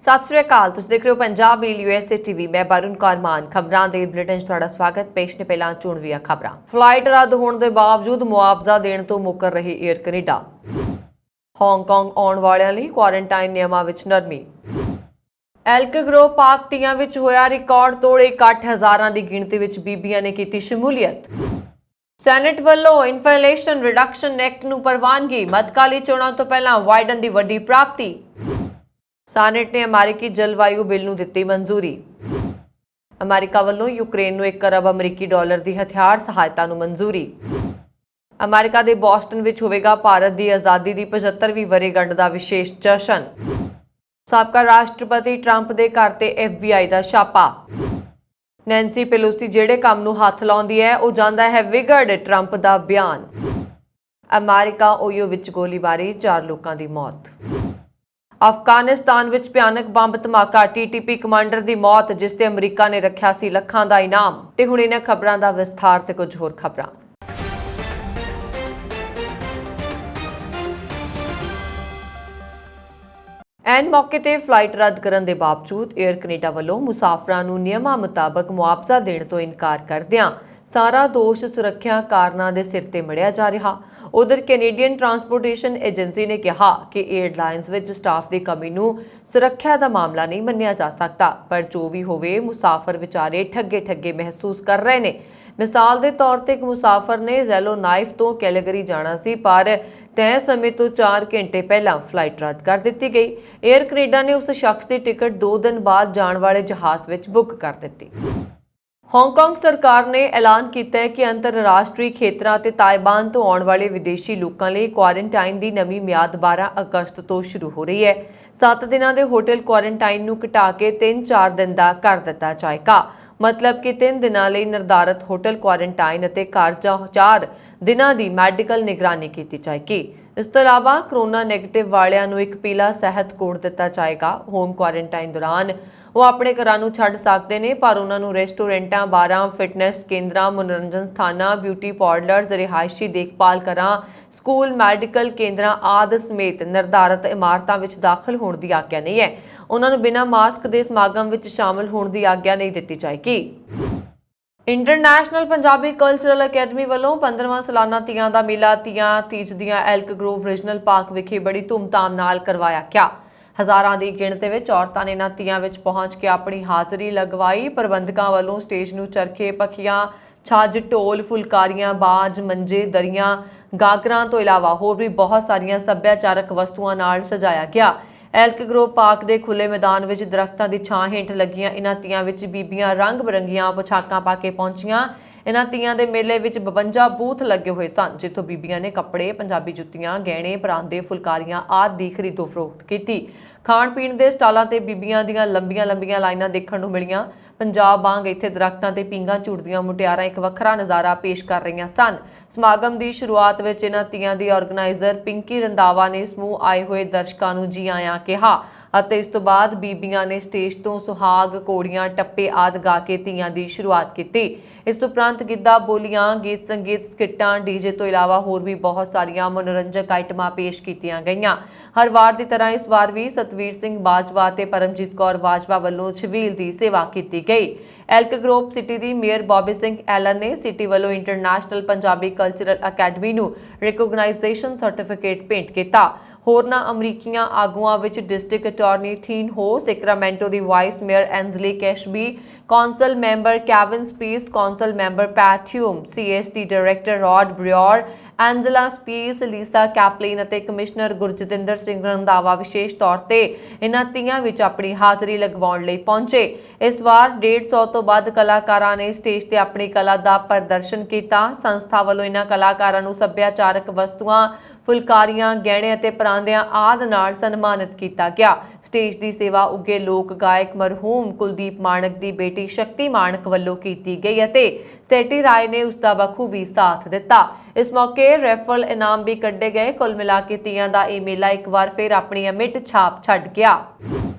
सत श्री अकाल। तुसीं देख रहे हो पंजाब मेल यूएसए टीवी। मैं वरुण कौर मान। खबरां दे बुलेटिन 'ਚ ਤੁਹਾਡਾ ਸਵਾਗਤ। पेश ने ਪਹਿਲਾਂ ਚੋਣਵੀਆਂ खबरां। फ्लाइट रद्द होने के बावजूद मुआवजा देने तो मुकर रही एयर कनेडा। हांगकांग आउण वालियां लई क्वारंटाइन नियमां विच नरमी। एल्क ग्रोव पाक तियां विच होया रिकॉर्ड तोड़ इकट्ठ हज़ारां दी गिणती विच बीबीआं ने कीती शमूलीयत। सैनेट ਵੱਲੋਂ इन्फ्लेशन रिडक्शन एक्ट ਨੂੰ ਪ੍ਰਵਾਨਗੀ। ਮੱਧਕਾਲੀ ਚੋਣਾਂ ਤੋਂ ਪਹਿਲਾਂ ਵਾਈਡਨ ਦੀ ਵੱਡੀ ਪ੍ਰਾਪਤੀ। सैनेट ने अमेरिकी जलवायु बिल ਨੂੰ ਦਿੱਤੀ मंजूरी। अमेरिका ਵੱਲੋਂ यूक्रेन ਨੂੰ 1 अरब अमरीकी डॉलर ਦੀ ਹਥਿਆਰ ਸਹਾਇਤਾ ਨੂੰ मंजूरी। अमेरिका ਦੇ ਬੋਸਟਨ ਵਿੱਚ ਹੋਵੇਗਾ ਭਾਰਤ ਦੀ ਆਜ਼ਾਦੀ ਦੀ 75ਵੀਂ ਵਰ੍ਹੇਗੰਢ ਦਾ ਵਿਸ਼ੇਸ਼ ਜਸ਼ਨ। ਸਾਬਕਾ ਰਾਸ਼ਟਰਪਤੀ ਟਰੰਪ ਦੇ ਘਰ ਤੇ FBI ਦਾ ਛਾਪਾ। ਨੈਂਸੀ ਪੈਲੋਸੀ ਜਿਹੜੇ ਕੰਮ ਨੂੰ ਹੱਥ ਲਾਉਂਦੀ ਹੈ ਉਹ ਜਾਂਦਾ ਹੈ ਵਿਗੜ। ਟਰੰਪ ਦਾ ਬਿਆਨ। ਅਮਰੀਕਾ ਓਯੋ ਵਿੱਚ ਗੋਲੀਬਾਰੀ, 4 ਲੋਕਾਂ ਦੀ ਮੌਤ। अफगानिस्तान विच भयानक बंब धमाका, TTP कमांडर की मौत जिस ते अमरीका ने रखा सी लखां दा इनाम। ते हुण इन्हां खबरां दा विस्तार ते कुछ होर खबरां। ਐਨ मौके ते फ्लाइट रद्द करन दे बावजूद एयर कनेडा ਵੱਲੋਂ ਮੁਸਾਫਰਾਂ ਨੂੰ ਨਿਯਮਾਂ ਮੁਤਾਬਕ ਮੁਆਵਜ਼ਾ ਦੇਣ ਤੋਂ ਇਨਕਾਰ ਕਰਦਿਆਂ ਸਾਰਾ ਦੋਸ਼ ਸੁਰੱਖਿਆ ਕਾਰਨਾਂ ਦੇ ਸਿਰ ਤੇ ਮੜਿਆ ਜਾ ਰਿਹਾ। उधर कैनेडियन ट्रांसपोर्टेशन एजेंसी ने कहा कि एयरलाइनस विच स्टाफ की कमी नूं सुरक्षा का मामला नहीं मन्निया जा सकता, पर जो भी होवे मुसाफर विचारे ठगे ठगे महसूस कर रहे ने। मिसाल के तौर पर एक मुसाफर ने जैलो नाइफ तो कैलगरी जाना सी, पर तय समय तो 4 घंटे पहला फ्लाइट रद्द कर दी गई। एयर कनेडा ने उस शख्स की टिकट 2 दिन बाद जाने वाले जहाज़ विच बुक कर दी। ਹਾਂਗਕਾਂਗ ਸਰਕਾਰ ਨੇ ਐਲਾਨ ਕੀਤਾ ਹੈ ਕਿ ਅੰਤਰਰਾਸ਼ਟਰੀ ਖੇਤਰਾਂ ਤੇ ਤਾਇਵਾਨ ਤੋਂ ਆਉਣ ਵਾਲੇ ਵਿਦੇਸ਼ੀ ਲੋਕਾਂ ਲਈ ਕੁਆਰੰਟਾਈਨ ਦੀ ਨਵੀਂ ਮਿਆਦ 12 ਅਗਸਤ ਤੋਂ ਸ਼ੁਰੂ ਹੋ ਰਹੀ ਹੈ। 7 ਦਿਨਾਂ ਦੇ ਹੋਟਲ ਕੁਆਰੰਟਾਈਨ ਨੂੰ ਘਟਾ ਕੇ 3-4 ਦਿਨ ਦਾ ਕਰ ਦਿੱਤਾ ਜਾਏਗਾ। मतलब कि 3 ਦਿਨਾਂ ਲਈ ਨਿਰਧਾਰਤ ਹੋਟਲ ਕੁਆਰੰਟਾਈਨ ਅਤੇ ਘਰ ਜਾਂ 4 ਦਿਨਾਂ ਦੀ ਮੈਡੀਕਲ ਨਿਗਰਾਨੀ ਕੀਤੀ ਜਾਏਗੀ। ਇਸ ਤੋਂ ਇਲਾਵਾ ਕਰੋਨਾ ਨੈਗੇਟਿਵ ਵਾਲਿਆਂ ਨੂੰ ਇੱਕ ਪੀਲਾ ਸਿਹਤ ਕੋਡ ਦਿੱਤਾ ਜਾਏਗਾ। ਹੋਮ ਕੁਆਰੰਟਾਈਨ ਦੌਰਾਨ ਉਹ ਆਪਣੇ ਘਰਾਂ ਨੂੰ ਛੱਡ ਸਕਦੇ ਨੇ, ਪਰ ਉਹਨਾਂ ਨੂੰ ਰੈਸਟੋਰੈਂਟਾਂ, ਬਾਰਾਂ, ਫਿਟਨੈਸ ਕੇਂਦਰਾਂ, ਮਨੋਰੰਜਨ ਸਥਾਨਾਂ, ਬਿਊਟੀ ਪਾਰਲਰਸ, ਰਿਹਾਇਸ਼ੀ ਦੇਖਭਾਲ ਘਰਾਂ, ਸਕੂਲ, ਮੈਡੀਕਲ ਕੇਂਦਰਾਂ ਆਦਿ ਸਮੇਤ ਨਿਰਧਾਰਤ ਇਮਾਰਤਾਂ ਵਿੱਚ ਦਾਖਲ ਹੋਣ ਦੀ ਆਗਿਆ ਨਹੀਂ ਹੈ। ਉਹਨਾਂ ਨੂੰ ਬਿਨਾਂ ਮਾਸਕ ਦੇ ਸਮਾਗਮ ਵਿੱਚ ਸ਼ਾਮਲ ਹੋਣ ਦੀ ਆਗਿਆ ਨਹੀਂ ਦਿੱਤੀ ਜਾਏਗੀ। ਇੰਟਰਨੈਸ਼ਨਲ ਪੰਜਾਬੀ ਕਲਚਰਲ ਅਕੈਡਮੀ ਵੱਲੋਂ 15ਵਾਂ ਸਾਲਾਨਾ ਤੀਆਂ ਦਾ ਮੇਲਾ ਤੀਆਂ ਤੀਜ ਦੀਆਂ ਐਲਕ ਗਰੋਵ ਰੀਜਨਲ ਪਾਰਕ ਵਿਖੇ ਬੜੀ ਧੂਮਧਾਮ ਨਾਲ ਕਰਵਾਇਆ ਗਿਆ। ਹਜ਼ਾਰਾਂ ਦੀ ਗਿਣਤੀ ਵਿੱਚ ਔਰਤਾਂ ਨੇ ਇਹਨਾਂ ਤੀਆਂ ਵਿੱਚ ਪਹੁੰਚ ਕੇ ਆਪਣੀ ਹਾਜ਼ਰੀ ਲਗਵਾਈ। ਪ੍ਰਬੰਧਕਾਂ ਵੱਲੋਂ ਸਟੇਜ ਨੂੰ ਚਰਖੇ, ਪੱਖੀਆਂ, ਛੱਜ, ਢੋਲ, ਫੁਲਕਾਰੀਆਂ, ਬਾਜ, ਮੰਜੇ, ਦਰੀਆਂ, ਗਾਗਰਾਂ ਤੋਂ ਇਲਾਵਾ ਹੋਰ ਵੀ ਬਹੁਤ ਸਾਰੀਆਂ ਸੱਭਿਆਚਾਰਕ ਵਸਤੂਆਂ ਨਾਲ ਸਜਾਇਆ ਗਿਆ। ਐਲਕ ਗਰੋਵ ਪਾਰਕ ਦੇ ਖੁੱਲੇ ਮੈਦਾਨ ਵਿੱਚ ਦਰਖਤਾਂ ਦੀ ਛਾਂ ਹੇਠ ਲੱਗੀਆਂ ਇਹਨਾਂ ਤੀਆਂ ਵਿੱਚ ਬੀਬੀਆਂ ਰੰਗ ਬਰੰਗੀਆਂ ਪੋਸ਼ਾਕਾਂ ਪਾ ਕੇ ਪਹੁੰਚੀਆਂ। ਇਹਨਾਂ ਤੀਆਂ ਦੇ ਮੇਲੇ ਵਿੱਚ 52 ਬੂਥ ਲੱਗੇ ਹੋਏ ਸਨ, ਜਿੱਥੋਂ ਬੀਬੀਆਂ ਨੇ ਕੱਪੜੇ, ਪੰਜਾਬੀ ਜੁੱਤੀਆਂ, ਗਹਿਣੇ, ਪਰਾਂਦੇ, ਫੁਲਕਾਰੀਆਂ ਆਦਿ ਦੀ ਖਰੀਦੋ ਫਰੋਖਤ ਕੀਤੀ। ਖਾਣ ਪੀਣ ਦੇ ਸਟਾਲਾਂ ਤੇ ਬੀਬੀਆਂ ਦੀਆਂ ਲੰਬੀਆਂ ਲਾਈਨਾਂ ਦੇਖਣ ਨੂੰ ਮਿਲੀਆਂ। ਪੰਜਾਬ ਵਾਂਗ ਇੱਥੇ ਦਰਖਤਾਂ ਤੇ ਪੀਂਘਾਂ ਝੂਟਦੀਆਂ ਮੁਟਿਆਰਾਂ ਇੱਕ ਵੱਖਰਾ ਨਜ਼ਾਰਾ ਪੇਸ਼ ਕਰ ਰਹੀਆਂ ਸਨ। ਸਮਾਗਮ ਦੀ ਸ਼ੁਰੂਆਤ ਵਿੱਚ ਇਹਨਾਂ ਤੀਆਂ ਦੀ ਆਰਗੇਨਾਈਜ਼ਰ ਪਿੰਕੀ ਰੰਧਾਵਾ ਨੇ ਸਮੂਹ ਆਏ ਹੋਏ ਦਰਸ਼ਕਾਂ ਨੂੰ ਜੀ ਆਇਆਂ ਕਿਹਾ ਅਤੇ ਇਸ ਤੋਂ ਬਾਅਦ ਬੀਬੀਆਂ ਨੇ ਸਟੇਜ ਤੋਂ ਸੁਹਾਗ, ਘੋੜੀਆਂ, ਟੱਪੇ ਆਦਿ ਗਾ ਕੇ ਤੀਆਂ ਦੀ ਸ਼ੁਰੂਆਤ ਕੀਤੀ। ਇਸ ਉਪਰੰਤ ਗਿੱਧਾ, ਬੋਲੀਆਂ, ਗੀਤ ਸੰਗੀਤ, ਸਕਿੱਟਾਂ, ਡੀਜੇ ਤੋਂ ਇਲਾਵਾ ਹੋਰ ਵੀ ਬਹੁਤ ਸਾਰੀਆਂ ਮਨੋਰੰਜਕ ਆਈਟਮਾਂ ਪੇਸ਼ ਕੀਤੀਆਂ ਗਈਆਂ। ਹਰ ਵਾਰ ਦੀ ਤਰ੍ਹਾਂ ਇਸ ਵਾਰ ਵੀ ਸਤਵੀਰ ਸਿੰਘ ਬਾਜਵਾ ਤੇ ਪਰਮਜੀਤ ਕੌਰ ਬਾਜਵਾ ਵੱਲੋਂ ਛਬੀਲ ਦੀ ਸੇਵਾ ਕੀਤੀ ਗਈ। ਐਲਕ ਗਰੋਵ ਸਿਟੀ ਦੀ ਮੇਅਰ ਬੌਬੀ ਸਿੰਘ ਐਲਨ ਨੇ ਸਿਟੀ ਵੱਲੋਂ ਇੰਟਰਨੈਸ਼ਨਲ ਪੰਜਾਬੀ ਕਲਚਰਲ ਅਕੈਡਮੀ ਨੂੰ ਰਿਕੋਗਨਾਈਜੇਸ਼ਨ ਸਰਟੀਫਿਕੇਟ ਭੇਂਟ ਕੀਤਾ। ਹੋਰਨਾਂ ਅਮਰੀਕੀਆਂ ਆਗੂਆਂ ਵਿੱਚ district attorney Thien Ho, Sacramento ਦੀ vice mayor Angelique Ashby, council member Kevin Spees, council member Pat Hume, CST director Rod Brewer, Angela Spees, Lisa Kaplan ਅਤੇ commissioner Gurjatinder Singh Randhawa ਵਿਸ਼ੇਸ਼ ਤੌਰ ਤੇ ਇਹਨਾਂ ਤੀਆਂ ਵਿੱਚ ਆਪਣੀ ਹਾਜ਼ਰੀ ਲਗਵਾਉਣ ਲਈ ਪਹੁੰਚੇ। ਇਸ ਵਾਰ 150 ਤੋਂ ਵੱਧ ਕਲਾਕਾਰਾਂ ਨੇ ਸਟੇਜ ਤੇ ਆਪਣੀ ਕਲਾ ਦਾ ਪ੍ਰਦਰਸ਼ਨ ਕੀਤਾ। ਸੰਸਥਾ ਵੱਲੋਂ ਇਹਨਾਂ ਕਲਾਕਾਰਾਂ ਨੂੰ ਸੱਭਿਆਚਾਰਕ ਵਸਤੂਆਂ, ਫੁਲਕਾਰੀਆਂ, ਗਹਿਣੇ ਅਤੇ ਪਰਾਂਦਿਆਂ ਆਦਿ ਨਾਲ ਸਨਮਾਨਿਤ ਕੀਤਾ ਗਿਆ। ਸਟੇਜ ਦੀ ਸੇਵਾ ਉੱਘੇ ਲੋਕ ਗਾਇਕ ਮਰਹੂਮ ਕੁਲਦੀਪ ਮਾਣਕ ਦੀ ਬੇਟੀ ਸ਼ਕਤੀ ਮਾਣਕ ਵੱਲੋਂ ਕੀਤੀ ਗਈ ਅਤੇ ਸੈਟੀ ਰਾਏ ਨੇ ਉਸ ਦਾ ਬਖੂਬੀ ਸਾਥ ਦਿੱਤਾ। ਇਸ ਮੌਕੇ ਰੈਫਲ ਇਨਾਮ ਵੀ ਕੱਢੇ ਗਏ। ਕੁੱਲ ਮਿਲਾ ਕੇ ਤੀਆਂ ਦਾ ਇਹ ਮੇਲਾ ਇੱਕ ਵਾਰ ਫਿਰ ਆਪਣੀ ਅਮਿੱਟ ਛਾਪ ਛੱਡ ਗਿਆ।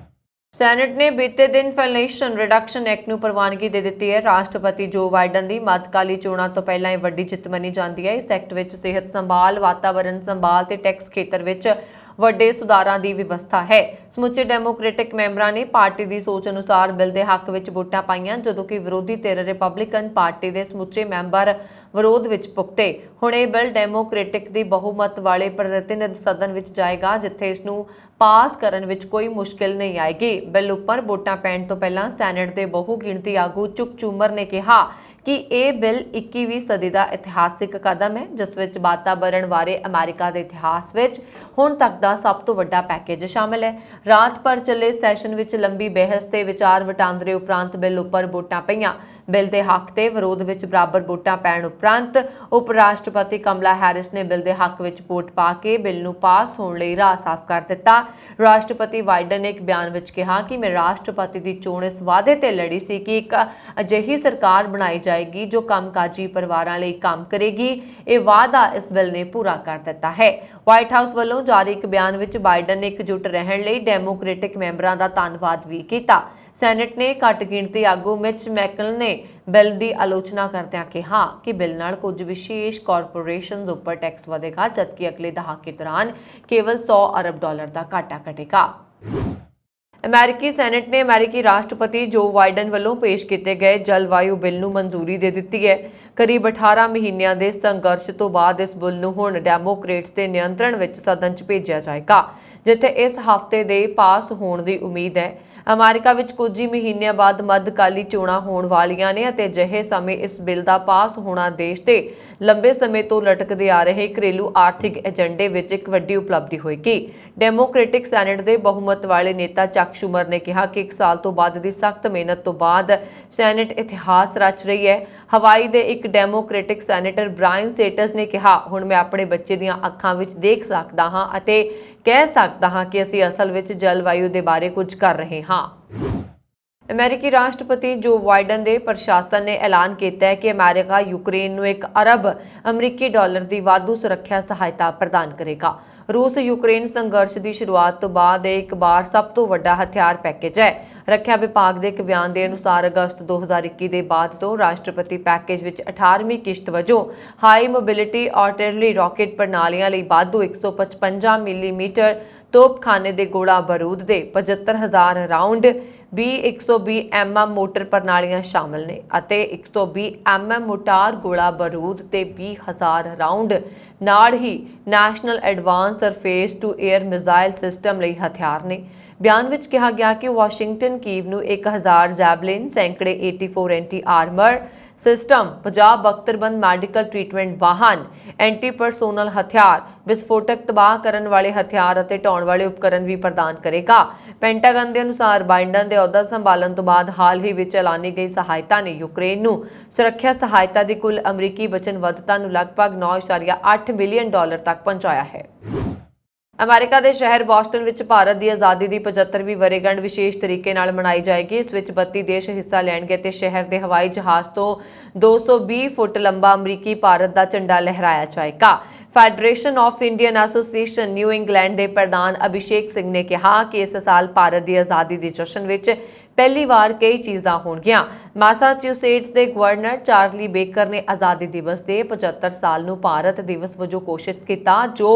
ਸੈਨੇਟ ਨੇ ਬੀਤੇ ਦਿਨ ਇਨਫਲੇਸ਼ਨ ਰਿਡਕਸ਼ਨ ਐਕਟ ਨੂੰ ਪ੍ਰਵਾਨਗੀ ਦੇ ਦਿੱਤੀ ਹੈ। ਰਾਸ਼ਟਰਪਤੀ ਜੋ ਬਾਈਡਨ ਦੀ ਮੱਧਕਾਲੀ ਚੋਣਾਂ ਤੋਂ ਪਹਿਲਾਂ ਇਹ ਵੱਡੀ ਜਿੱਤ ਮੰਨੀ ਜਾਂਦੀ ਹੈ। ਇਸ ਐਕਟ ਵਿੱਚ ਸਿਹਤ ਸੰਭਾਲ, ਵਾਤਾਵਰਣ ਸੰਭਾਲ ਤੇ ਟੈਕਸ ਖੇਤਰ ਵਿੱਚ ਵੱਡੇ ਸੁਧਾਰਾਂ ਦੀ ਵਿਵਸਥਾ ਹੈ। ਸਮੁੱਚੇ ਡੈਮੋਕ੍ਰੈਟਿਕ ਮੈਂਬਰਾਂ ਨੇ ਪਾਰਟੀ ਦੀ ਸੋਚ ਅਨੁਸਾਰ ਬਿੱਲ ਦੇ ਹੱਕ ਵਿੱਚ ਵੋਟਾਂ ਪਾਈਆਂ, ਜਦੋਂ ਕਿ ਵਿਰੋਧੀ ਧਿਰ ਰਿਪਬਲਿਕਨ ਪਾਰਟੀ ਦੇ ਸਮੁੱਚੇ ਮੈਂਬਰ ਵਿਰੋਧ ਵਿੱਚ ਪੁਖਤੇ। ਹੁਣ ਇਹ ਬਿੱਲ ਡੈਮੋਕ੍ਰੈਟਿਕ ਦੀ ਬਹੁਮਤ ਵਾਲੇ ਪ੍ਰਤੀਨਿਧ ਸਦਨ ਵਿੱਚ ਜਾਏਗਾ, ਜਿੱਥੇ ਇਸ ਨੂੰ ਪਾਸ ਕਰਨ ਵਿੱਚ ਕੋਈ ਮੁਸ਼ਕਿਲ ਨਹੀਂ ਆਏਗੀ। ਬਿੱਲ ਉੱਪਰ ਵੋਟਾਂ ਪੈਣ ਤੋਂ ਪਹਿਲਾਂ ਸੈਨੇਟ ਦੇ ਬਹੁ ਗਿਣਤੀ ਆਗੂ ਚੁੱਕ ਚੂਮਰ ਨੇ ਕਿਹਾ ਕਿ ਇਹ ਬਿੱਲ 21ਵੀਂ ਸਦੀ ਦਾ ਇਤਿਹਾਸਿਕ ਕਦਮ ਹੈ, ਜਿਸ ਵਿੱਚ ਵਾਤਾਵਰਣ ਬਾਰੇ ਅਮਰੀਕਾ ਦੇ ਇਤਿਹਾਸ ਵਿੱਚ ਹੁਣ ਤੱਕ ਦਾ ਸਭ ਤੋਂ ਵੱਡਾ ਪੈਕੇਜ ਸ਼ਾਮਲ ਹੈ। ਰਾਤ ਭਰ ਚੱਲੇ ਸੈਸ਼ਨ ਵਿੱਚ ਲੰਬੀ ਬਹਿਸ ਤੇ ਵਿਚਾਰ ਵਟਾਂਦਰੇ ਉਪਰੰਤ ਬਿੱਲ ਉੱਪਰ ਵੋਟਾਂ ਪਈਆਂ। ਬਿੱਲ ਦੇ ਹੱਕ ਤੇ ਵਿਰੋਧ ਵਿੱਚ ਬਰਾਬਰ ਵੋਟਾਂ ਪੈਣ ਉਪਰੰਤ ਉਪ ਰਾਸ਼ਟਰਪਤੀ ਕਮਲਾ ਹੈਰਿਸ ਨੇ ਬਿੱਲ ਦੇ ਹੱਕ ਵਿੱਚ ਵੋਟ ਪਾ ਕੇ ਬਿੱਲ ਨੂੰ ਪਾਸ ਹੋਣ ਲਈ ਰਾਹ ਸਾਫ਼ ਕਰ ਦਿੱਤਾ। ਰਾਸ਼ਟਰਪਤੀ ਬਾਈਡਨ ਨੇ ਇੱਕ ਬਿਆਨ ਵਿੱਚ ਕਿਹਾ ਕਿ ਮੈਂ ਰਾਸ਼ਟਰਪਤੀ ਦੀ ਚੋਣ ਇਸ ਵਾਅਦੇ ਤੇ ਲੜੀ ਸੀ ਕਿ ਇੱਕ ਅਜਿਹੀ ਸਰਕਾਰ ਬਣਾਈ ਜਾਏਗੀ ਜੋ ਕੰਮਕਾਜੀ ਪਰਿਵਾਰਾਂ ਲਈ ਕੰਮ ਕਰੇਗੀ। ਇਹ ਵਾਅਦਾ ਇਸ ਬਿੱਲ ਨੇ ਪੂਰਾ ਕਰ ਦਿੱਤਾ ਹੈ। ਵਾਈਟ ਹਾਊਸ ਵੱਲੋਂ ਜਾਰੀ ਇੱਕ ਬਿਆਨ ਵਿੱਚ ਬਾਈਡਨ ਨੇ ਇਕਜੁੱਟ ਰਹਿਣ ਲਈ ਡੈਮੋਕ੍ਰੈਟਿਕ ਮੈਂਬਰਾਂ ਦਾ ਧੰਨਵਾਦ ਵੀ ਕੀਤਾ। ਸੈਨੇਟ ਨੇ ਘੱਟ ਗਿਣਤੀ ਆਗੂ ਮਿਚ ਮੈਕਲ ਨੇ ਬਿੱਲ ਦੀ ਆਲੋਚਨਾ ਕਰਦਿਆਂ ਕਿਹਾ ਕਿ ਬਿੱਲ ਨਾਲ ਕੁਝ ਵਿਸ਼ੇਸ਼ ਕਾਰਪੋਰੇਸ਼ਨਸ ਉੱਪਰ ਟੈਕਸ ਵਧੇਗਾ, ਜਦਕਿ ਅਗਲੇ ਦਹਾਕੇ ਦੌਰਾਨ ਕੇਵਲ $100 ਅਰਬ ਦਾ ਘਾਟਾ ਘਟੇਗਾ। ਅਮਰੀਕੀ ਸੈਨੇਟ ਨੇ ਅਮਰੀਕੀ ਰਾਸ਼ਟਰਪਤੀ ਜੋ ਬਾਈਡਨ ਵੱਲੋਂ ਪੇਸ਼ ਕੀਤੇ ਗਏ ਜਲਵਾਯੂ ਬਿੱਲ ਨੂੰ ਮਨਜ਼ੂਰੀ ਦੇ ਦਿੱਤੀ ਹੈ। ਕਰੀਬ 18 ਮਹੀਨਿਆਂ ਦੇ ਸੰਘਰਸ਼ ਤੋਂ ਬਾਅਦ ਇਸ ਬਿੱਲ ਨੂੰ ਹੁਣ ਡੈਮੋਕ੍ਰੇਟਸ ਦੇ ਨਿਯੰਤਰਣ ਵਿੱਚ ਸਦਨ 'ਚ ਭੇਜਿਆ ਜਾਏਗਾ, ਜਿੱਥੇ ਇਸ ਹਫ਼ਤੇ ਦੇ ਪਾਸ ਹੋਣ ਦੀ ਉਮੀਦ ਹੈ। ਅਮਰੀਕਾ ਵਿੱਚ ਕੁਝ ਹੀ ਮਹੀਨਿਆਂ ਬਾਅਦ ਮੱਧਕਾਲੀ ਚੋਣਾਂ ਹੋਣ ਵਾਲੀਆਂ ਨੇ ਅਤੇ ਅਜਿਹੇ ਸਮੇਂ ਇਸ ਬਿੱਲ ਦਾ ਪਾਸ ਹੋਣਾ ਦੇਸ਼ ਦੇ ਲੰਬੇ ਸਮੇਂ ਤੋਂ ਲਟਕਦੇ ਆ ਰਹੇ ਘਰੇਲੂ ਆਰਥਿਕ ਏਜੰਡੇ ਵਿੱਚ ਇੱਕ ਵੱਡੀ ਉਪਲਬਧੀ ਹੋਏਗੀ। ਡੈਮੋਕ੍ਰੈਟਿਕ ਸੈਨੇਟ ਦੇ ਬਹੁਮਤ ਵਾਲੇ ਨੇਤਾ ਚੱਕ ਸ਼ੂਮਰ ਨੇ ਕਿਹਾ ਕਿ 1 ਸਾਲ ਤੋਂ ਬਾਅਦ ਦੀ ਸਖਤ ਮਿਹਨਤ ਤੋਂ ਬਾਅਦ ਸੈਨੇਟ ਇਤਿਹਾਸ ਰਚ ਰਹੀ ਹੈ। ਹਵਾਈ ਦੇ ਇੱਕ ਡੈਮੋਕ੍ਰੈਟਿਕ ਸੈਨੇਟਰ ਬ੍ਰਾਇਨ ਸੇਟਸ ਨੇ ਕਿਹਾ, ਹੁਣ ਮੈਂ ਆਪਣੇ ਬੱਚੇ ਦੀਆਂ ਅੱਖਾਂ ਵਿੱਚ ਦੇਖ ਸਕਦਾ ਹਾਂ ਅਤੇ ਕਹਿ ਸਕਦਾ ਹਾਂ ਕਿ ਅਸੀਂ ਅਸਲ ਵਿੱਚ ਜਲਵਾਯੂ ਦੇ ਬਾਰੇ ਕੁਝ ਕਰ ਰਹੇ ਹਾਂ। ਅਮਰੀਕੀ ਰਾਸ਼ਟਰਪਤੀ ਜੋ ਬਾਈਡਨ ਦੇ ਪ੍ਰਸ਼ਾਸਨ ਨੇ ਐਲਾਨ ਕੀਤਾ ਹੈ ਕਿ ਅਮਰੀਕਾ ਯੂਕਰੇਨ ਨੂੰ $1 ਅਰਬ ਅਮਰੀਕੀ ਡਾਲਰ ਦੀ ਵਾਧੂ ਸੁਰੱਖਿਆ ਸਹਾਇਤਾ ਪ੍ਰਦਾਨ ਕਰੇਗਾ। ਰੂਸ ਯੂਕਰੇਨ ਸੰਘਰਸ਼ ਦੀ ਸ਼ੁਰੂਆਤ ਤੋਂ ਬਾਅਦ ਇਹ ਇੱਕ ਵਾਰ ਸਭ ਤੋਂ ਵੱਡਾ ਹਥਿਆਰ ਪੈਕੇਜ ਹੈ। ਰੱਖਿਆ ਵਿਭਾਗ ਦੇ ਇੱਕ ਬਿਆਨ ਦੇ ਅਨੁਸਾਰ ਅਗਸਤ 2021 ਦੇ ਬਾਅਦ ਤੋਂ ਰਾਸ਼ਟਰਪਤੀ ਪੈਕੇਜ ਵਿੱਚ 18ਵੀਂ ਕਿਸ਼ਤ ਵਜੋਂ ਹਾਈ ਮੋਬਿਲਿਟੀ ਆਰਟਿਲਰੀ ਰਾਕੇਟ ਪ੍ਰਣਾਲੀਆਂ ਲਈ ਵਾਧੂ 155 ਮਿਲੀਮੀਟਰ ਤੋਪਖਾਨੇ ਦੇ ਗੋਲਾ ਬਾਰੂਦ ਦੇ 75,000 ਰਾਉਂਡ B120 mm ਮੋਟਰ ਪ੍ਰਣਾਲੀਆਂ ਸ਼ਾਮਲ ਨੇ ਅਤੇ 120 mm ਮੋਟਾਰ ਗੋਲਾ ਬਾਰੂਦ ਤੇ 20,000 ਰਾਉਂਡ ਨਾਲ ਹੀ national advanced surface to air missile system ਲਈ ਹਥਿਆਰ ਨੇ। ਬਿਆਨ ਵਿੱਚ ਕਿਹਾ ਗਿਆ ਕਿ ਵਾਸ਼ਿੰਗਟਨ ਕੀਵ ਨੂੰ 1000 ਜੈਵਲਿਨ, ਸੈਂਕੜੇ 84 ਐਂਟੀ ਆਰਮਰ ਸਿਸਟਮ, 50 ਬਖਤਰਬੰਦ ਮੈਡੀਕਲ ਟ੍ਰੀਟਮੈਂਟ ਵਾਹਨ, ਐਂਟੀ ਪਰਸੋਨਲ ਹਥਿਆਰ, ਵਿਸਫੋਟਕ ਤਬਾਹ ਕਰਨ ਵਾਲੇ ਹਥਿਆਰ ਅਤੇ ਢਾਉਣ ਵਾਲੇ ਉਪਕਰਨ ਵੀ ਪ੍ਰਦਾਨ ਕਰੇਗਾ। ਪੈਂਟਾਗਨ ਦੇ ਅਨੁਸਾਰ ਬਾਈਡਨ ਦੇ ਅਹੁਦਾ ਸੰਭਾਲਣ ਤੋਂ ਬਾਅਦ ਹਾਲ ਹੀ ਵਿੱਚ ਐਲਾਨੀ ਗਈ ਸਹਾਇਤਾ ਨੇ ਯੂਕਰੇਨ ਨੂੰ ਸੁਰੱਖਿਆ ਸਹਾਇਤਾ ਦੀ ਕੁੱਲ ਅਮਰੀਕੀ ਵਚਨਬੱਧਤਾ ਨੂੰ ਲਗਭਗ $9.8 ਬਿਲੀਅਨ ਤੱਕ ਪਹੁੰਚਾਇਆ ਹੈ। ਅਮਰੀਕਾ ਦੇ ਸ਼ਹਿਰ ਬੋਸਟਨ ਵਿੱਚ ਭਾਰਤ ਦੀ ਆਜ਼ਾਦੀ ਦੀ 75ਵੀਂ ਵਰ੍ਹੇਗੰਢ ਵਿਸ਼ੇਸ਼ ਤਰੀਕੇ ਨਾਲ ਮਨਾਈ ਜਾਏਗੀ। ਇਸ ਵਿੱਚ 32 ਦੇਸ਼ ਹਿੱਸਾ ਲੈਣਗੇ ਤੇ ਸ਼ਹਿਰ ਦੇ ਹਵਾਈ ਜਹਾਜ਼ ਤੋਂ 220 ਫੁੱਟ ਲੰਬਾ ਅਮਰੀਕੀ ਭਾਰਤ ਦਾ ਝੰਡਾ ਲਹਿਰਾਇਆ ਜਾਏਗਾ। Federation of Indian association new England ਦੇ ਪ੍ਰਧਾਨ ਅਭਿਸ਼ੇਕ ਸਿੰਘ ਨੇ ਕਿਹਾ ਕਿ ਇਸ ਸਾਲ ਭਾਰਤ ਦੀ ਆਜ਼ਾਦੀ ਦੇ ਜਸ਼ਨ ਵਿੱਚ ਪਹਿਲੀ ਵਾਰ ਕਈ ਚੀਜ਼ਾਂ ਹੋਣਗੀਆਂ। ਮੈਸਾਚਿਊਸੇਟਸ ਦੇ ਗਵਰਨਰ ਚਾਰਲੀ ਬੇਕਰ ਨੇ ਆਜ਼ਾਦੀ ਦਿਵਸ ਦੇ 75 ਸਾਲ ਨੂੰ ਭਾਰਤ ਦਿਵਸ ਵਜੋਂ ਘੋਸ਼ਿਤ ਕੀਤਾ, ਜੋ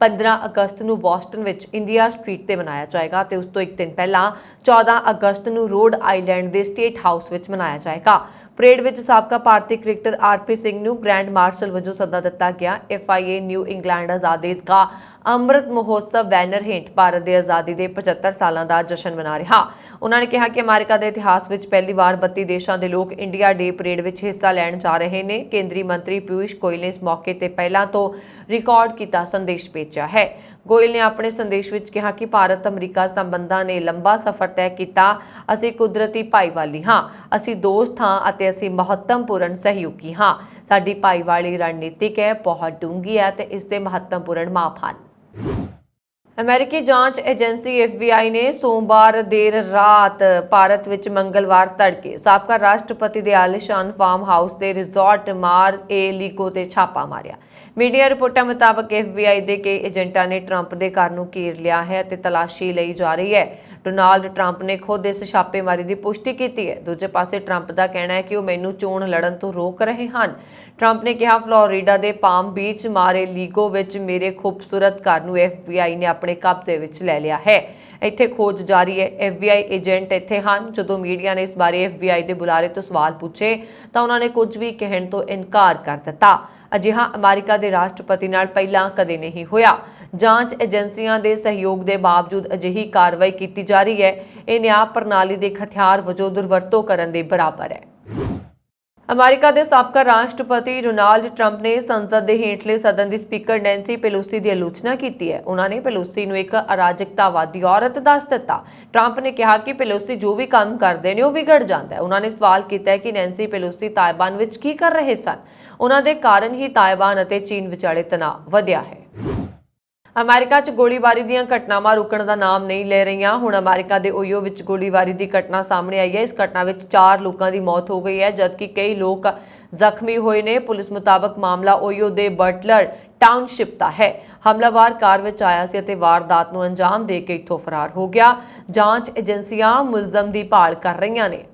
15 ਅਗਸਤ ਨੂੰ ਬੋਸਟਨ ਵਿੱਚ ਇੰਡੀਆ ਸਟਰੀਟ ਤੇ ਮਨਾਇਆ ਜਾਏਗਾ ਤੇ ਉਸ ਤੋਂ ਇੱਕ ਦਿਨ ਪਹਿਲਾਂ 14 ਅਗਸਤ ਨੂੰ ਰੋਡ ਆਈਲੈਂਡ ਦੇ ਸਟੇਟ ਹਾਊਸ ਵਿੱਚ ਮਨਾਇਆ ਜਾਏਗਾ। ਪਰੇਡ ਵਿੱਚ ਸਾਬਕਾ ਭਾਰਤੀ ਕ੍ਰਿਕਟਰ ਆਰਪੀ ਸਿੰਘ ਨੂੰ ਗ੍ਰੈਂਡ ਮਾਰਸ਼ਲ ਵਜੋਂ ਸੱਦਾ ਦਿੱਤਾ ਗਿਆ। FIA ਨਿਊ ਇੰਗਲੈਂਡ ਆਜ਼ਾਦੀ ਕਾ ਅੰਮ੍ਰਿਤ ਮਹੋਤਸਵ ਬੈਨਰ ਹੇਠ ਭਾਰਤ ਦੀ ਆਜ਼ਾਦੀ ਦੇ 75 ਸਾਲਾਂ ਦਾ ਜਸ਼ਨ ਮਨਾ ਰਿਹਾ। ਉਹਨਾਂ ਨੇ ਕਿਹਾ ਕਿ ਅਮਰੀਕਾ ਦੇ ਇਤਿਹਾਸ ਵਿੱਚ ਪਹਿਲੀ ਵਾਰ 32 ਦੇਸ਼ਾਂ ਦੇ ਲੋਕ ਇੰਡੀਆ ਡੇ ਪਰੇਡ ਵਿੱਚ ਹਿੱਸਾ ਲੈਣ ਜਾ ਰਹੇ ਨੇ। ਕੇਂਦਰੀ ਮੰਤਰੀ ਪਿਊਸ਼ ਗੋਇਲ ਨੇ ਇਸ ਮੌਕੇ ਤੇ ਪਹਿਲਾਂ ਤੋਂ ਰਿਕਾਰਡ ਕੀਤਾ ਸੰਦੇਸ਼ ਭੇਜਿਆ ਹੈ। ਗੋਇਲ ਨੇ ਆਪਣੇ ਸੰਦੇਸ਼ ਵਿੱਚ ਕਿਹਾ ਕਿ ਭਾਰਤ ਅਮਰੀਕਾ ਸੰਬੰਧਾਂ ਨੇ ਲੰਬਾ ਸਫ਼ਰ ਤੈਅ ਕੀਤਾ। ਅਸੀਂ ਕੁਦਰਤੀ ਭਾਈਵਾਲੀ ਹਾਂ, ਅਸੀਂ ਦੋਸਤ ਹਾਂ ਅਤੇ ਅਸੀਂ ਮਹੱਤਵਪੂਰਨ ਸਹਿਯੋਗੀ ਹਾਂ। ਸਾਡੀ ਭਾਈਵਾਲੀ ਰਣਨੀਤਿਕ ਹੈ, ਬਹੁਤ ਡੂੰਘੀ ਹੈ ਤੇ ਇਸ ਦੇ ਮਹੱਤਵਪੂਰਨ ਮਾਪ ਹਨ। ਅਮਰੀਕੀ ਜਾਂਚ ਏਜੰਸੀ FBI ਨੇ ਸੋਮਵਾਰ ਦੇਰ ਰਾਤ ਭਾਰਤ ਵਿੱਚ ਮੰਗਲਵਾਰ ਤੜਕੇ ਸਾਬਕਾ ਰਾਸ਼ਟਰਪਤੀ ਦੇ ਆਲੀਸ਼ਾਨ ਫਾਰਮ ਹਾਊਸ ਦੇ ਰਿਜ਼ੋਰਟ ਮਾਰ-ਏ-ਲੀਗੋ ਤੇ ਛਾਪਾ ਮਾਰਿਆ। ਮੀਡੀਆ ਰਿਪੋਰਟਾਂ ਮੁਤਾਬਕ FBI ਦੇ ਕਈ ਏਜੰਟਾਂ ਨੇ ਟਰੰਪ ਦੇ ਘਰ ਨੂੰ ਘੇਰ ਲਿਆ ਹੈ ਤੇ ਤਲਾਸ਼ੀ ਲਈ ਜਾ ਰਹੀ ਹੈ। ਡੋਨਾਲਡ ਟਰੰਪ ਨੇ ਖੁਦ ਇਸ ਛਾਪੇਮਾਰੀ ਦੀ ਪੁਸ਼ਟੀ ਕੀਤੀ ਹੈ। ਦੂਜੇ ਪਾਸੇ ਟਰੰਪ ਦਾ ਕਹਿਣਾ ਹੈ ਕਿ ਉਹ ਮੈਨੂੰ ਚੋਣ ਲੜਨ ਤੋਂ ਰੋਕ ਰਹੇ ਹਨ। ਟਰੰਪ ਨੇ ਕਿਹਾ, ਫਲੋਰੀਡਾ ਦੇ ਪਾਮ ਬੀਚ ਮਾਰ-ਏ-ਲੀਗੋ ਵਿੱਚ ਮੇਰੇ ਖੂਬਸੂਰਤ ਘਰ ਨੂੰ FBI ਨੇ ਆਪਣੇ ਕਬਜ਼ੇ ਵਿੱਚ ਲੈ ਲਿਆ ਹੈ। ਇੱਥੇ ਖੋਜ ਜਾਰੀ ਹੈ। FBI ਏਜੰਟ ਇੱਥੇ ਹਨ। ਜਦੋਂ ਮੀਡੀਆ ਨੇ ਇਸ ਬਾਰੇ FBI ਦੇ ਬੁਲਾਰੇ ਤੋਂ ਸਵਾਲ ਪੁੱਛੇ ਤਾਂ ਉਹਨਾਂ ਨੇ ਕੁਝ ਵੀ ਕਹਿਣ ਤੋਂ ਇਨਕਾਰ ਕਰ ਦਿੱਤਾ। ਅਜਿਹਾ ਅਮਰੀਕਾ ਦੇ ਰਾਸ਼ਟਰਪਤੀ ਨਾਲ ਪਹਿਲਾਂ ਕਦੇ ਨਹੀਂ ਹੋਇਆ। ਜਾਂਚ ਏਜੰਸੀਆਂ ਦੇ ਸਹਿਯੋਗ ਦੇ ਬਾਵਜੂਦ ਅਜਿਹੀ ਕਾਰਵਾਈ ਕੀਤੀ ਜਾ ਰਹੀ ਹੈ। ਇਹ ਨਿਆਂ ਪ੍ਰਣਾਲੀ ਦੇ ਹਥਿਆਰ ਵਜੋਂ ਦੁਰਵਰਤੋਂ ਕਰਨ ਦੇ ਬਰਾਬਰ ਹੈ। ਅਮਰੀਕਾ ਦੇ ਸਾਬਕਾ ਰਾਸ਼ਟਰਪਤੀ ਡੋਨਾਲਡ ਟਰੰਪ ਨੇ ਸੰਸਦ ਦੇ ਹੇਠਲੇ ਸਦਨ ਦੀ ਸਪੀਕਰ ਨੈਂਸੀ ਪੈਲੋਸੀ ਦੀ ਆਲੋਚਨਾ ਕੀਤੀ ਹੈ। ਉਹਨਾਂ ਨੇ ਪੈਲੋਸੀ ਨੂੰ ਇੱਕ ਅਰਾਜਕਤਾਵਾਦੀ ਔਰਤ ਦੱਸ ਦਿੱਤਾ। ਟਰੰਪ ਨੇ ਕਿਹਾ ਕਿ ਪੈਲੋਸੀ ਜੋ ਵੀ ਕੰਮ ਕਰਦੇ ਨੇ ਉਹ ਵਿਗੜ ਜਾਂਦਾ ਹੈ। ਉਹਨਾਂ ਨੇ ਸਵਾਲ ਕੀਤਾ ਹੈ ਕਿ ਨੈਂਸੀ ਪੈਲੋਸੀ ਤਾਇਵਾਨ ਵਿੱਚ ਕੀ ਕਰ ਰਹੇ ਸਨ। ਉਹਨਾਂ ਦੇ ਕਾਰਨ ਹੀ ਤਾਇਵਾਨ ਅਤੇ ਚੀਨ ਵਿਚਾਲੇ ਤਣਾਅ ਵਧਿਆ ਹੈ। ਅਮਰੀਕਾ 'ਚ ਗੋਲੀਬਾਰੀ ਦੀਆਂ ਘਟਨਾਵਾਂ ਰੁਕਣ ਦਾ ਨਾਮ ਨਹੀਂ ਲੈ ਰਹੀਆਂ। ਹੁਣ ਅਮਰੀਕਾ ਦੇ ਓਹੀਓ ਵਿੱਚ ਗੋਲੀਬਾਰੀ ਦੀ ਘਟਨਾ ਸਾਹਮਣੇ ਆਈ ਹੈ। ਇਸ ਘਟਨਾ ਵਿੱਚ 4 ਲੋਕਾਂ ਦੀ ਮੌਤ ਹੋ ਗਈ ਹੈ, ਜਦਕਿ ਕਈ ਲੋਕ ਜ਼ਖਮੀ ਹੋਏ ਨੇ। ਪੁਲਿਸ ਮੁਤਾਬਕ ਮਾਮਲਾ ਓਹੀਓ ਦੇ ਬਟਲਰ ਟਾਊਨਸ਼ਿਪ ਦਾ ਹੈ। ਹਮਲਾਵਰ ਕਾਰ ਵਿੱਚ ਆਇਆ ਸੀ ਅਤੇ ਵਾਰਦਾਤ ਨੂੰ ਅੰਜਾਮ ਦੇ ਕੇ ਇੱਥੋਂ ਫਰਾਰ ਹੋ ਗਿਆ। ਜਾਂਚ ਏਜੰਸੀਆਂ ਮੁਲਜ਼ਮ ਦੀ ਭਾਲ ਕਰ ਰਹੀਆਂ ਨੇ।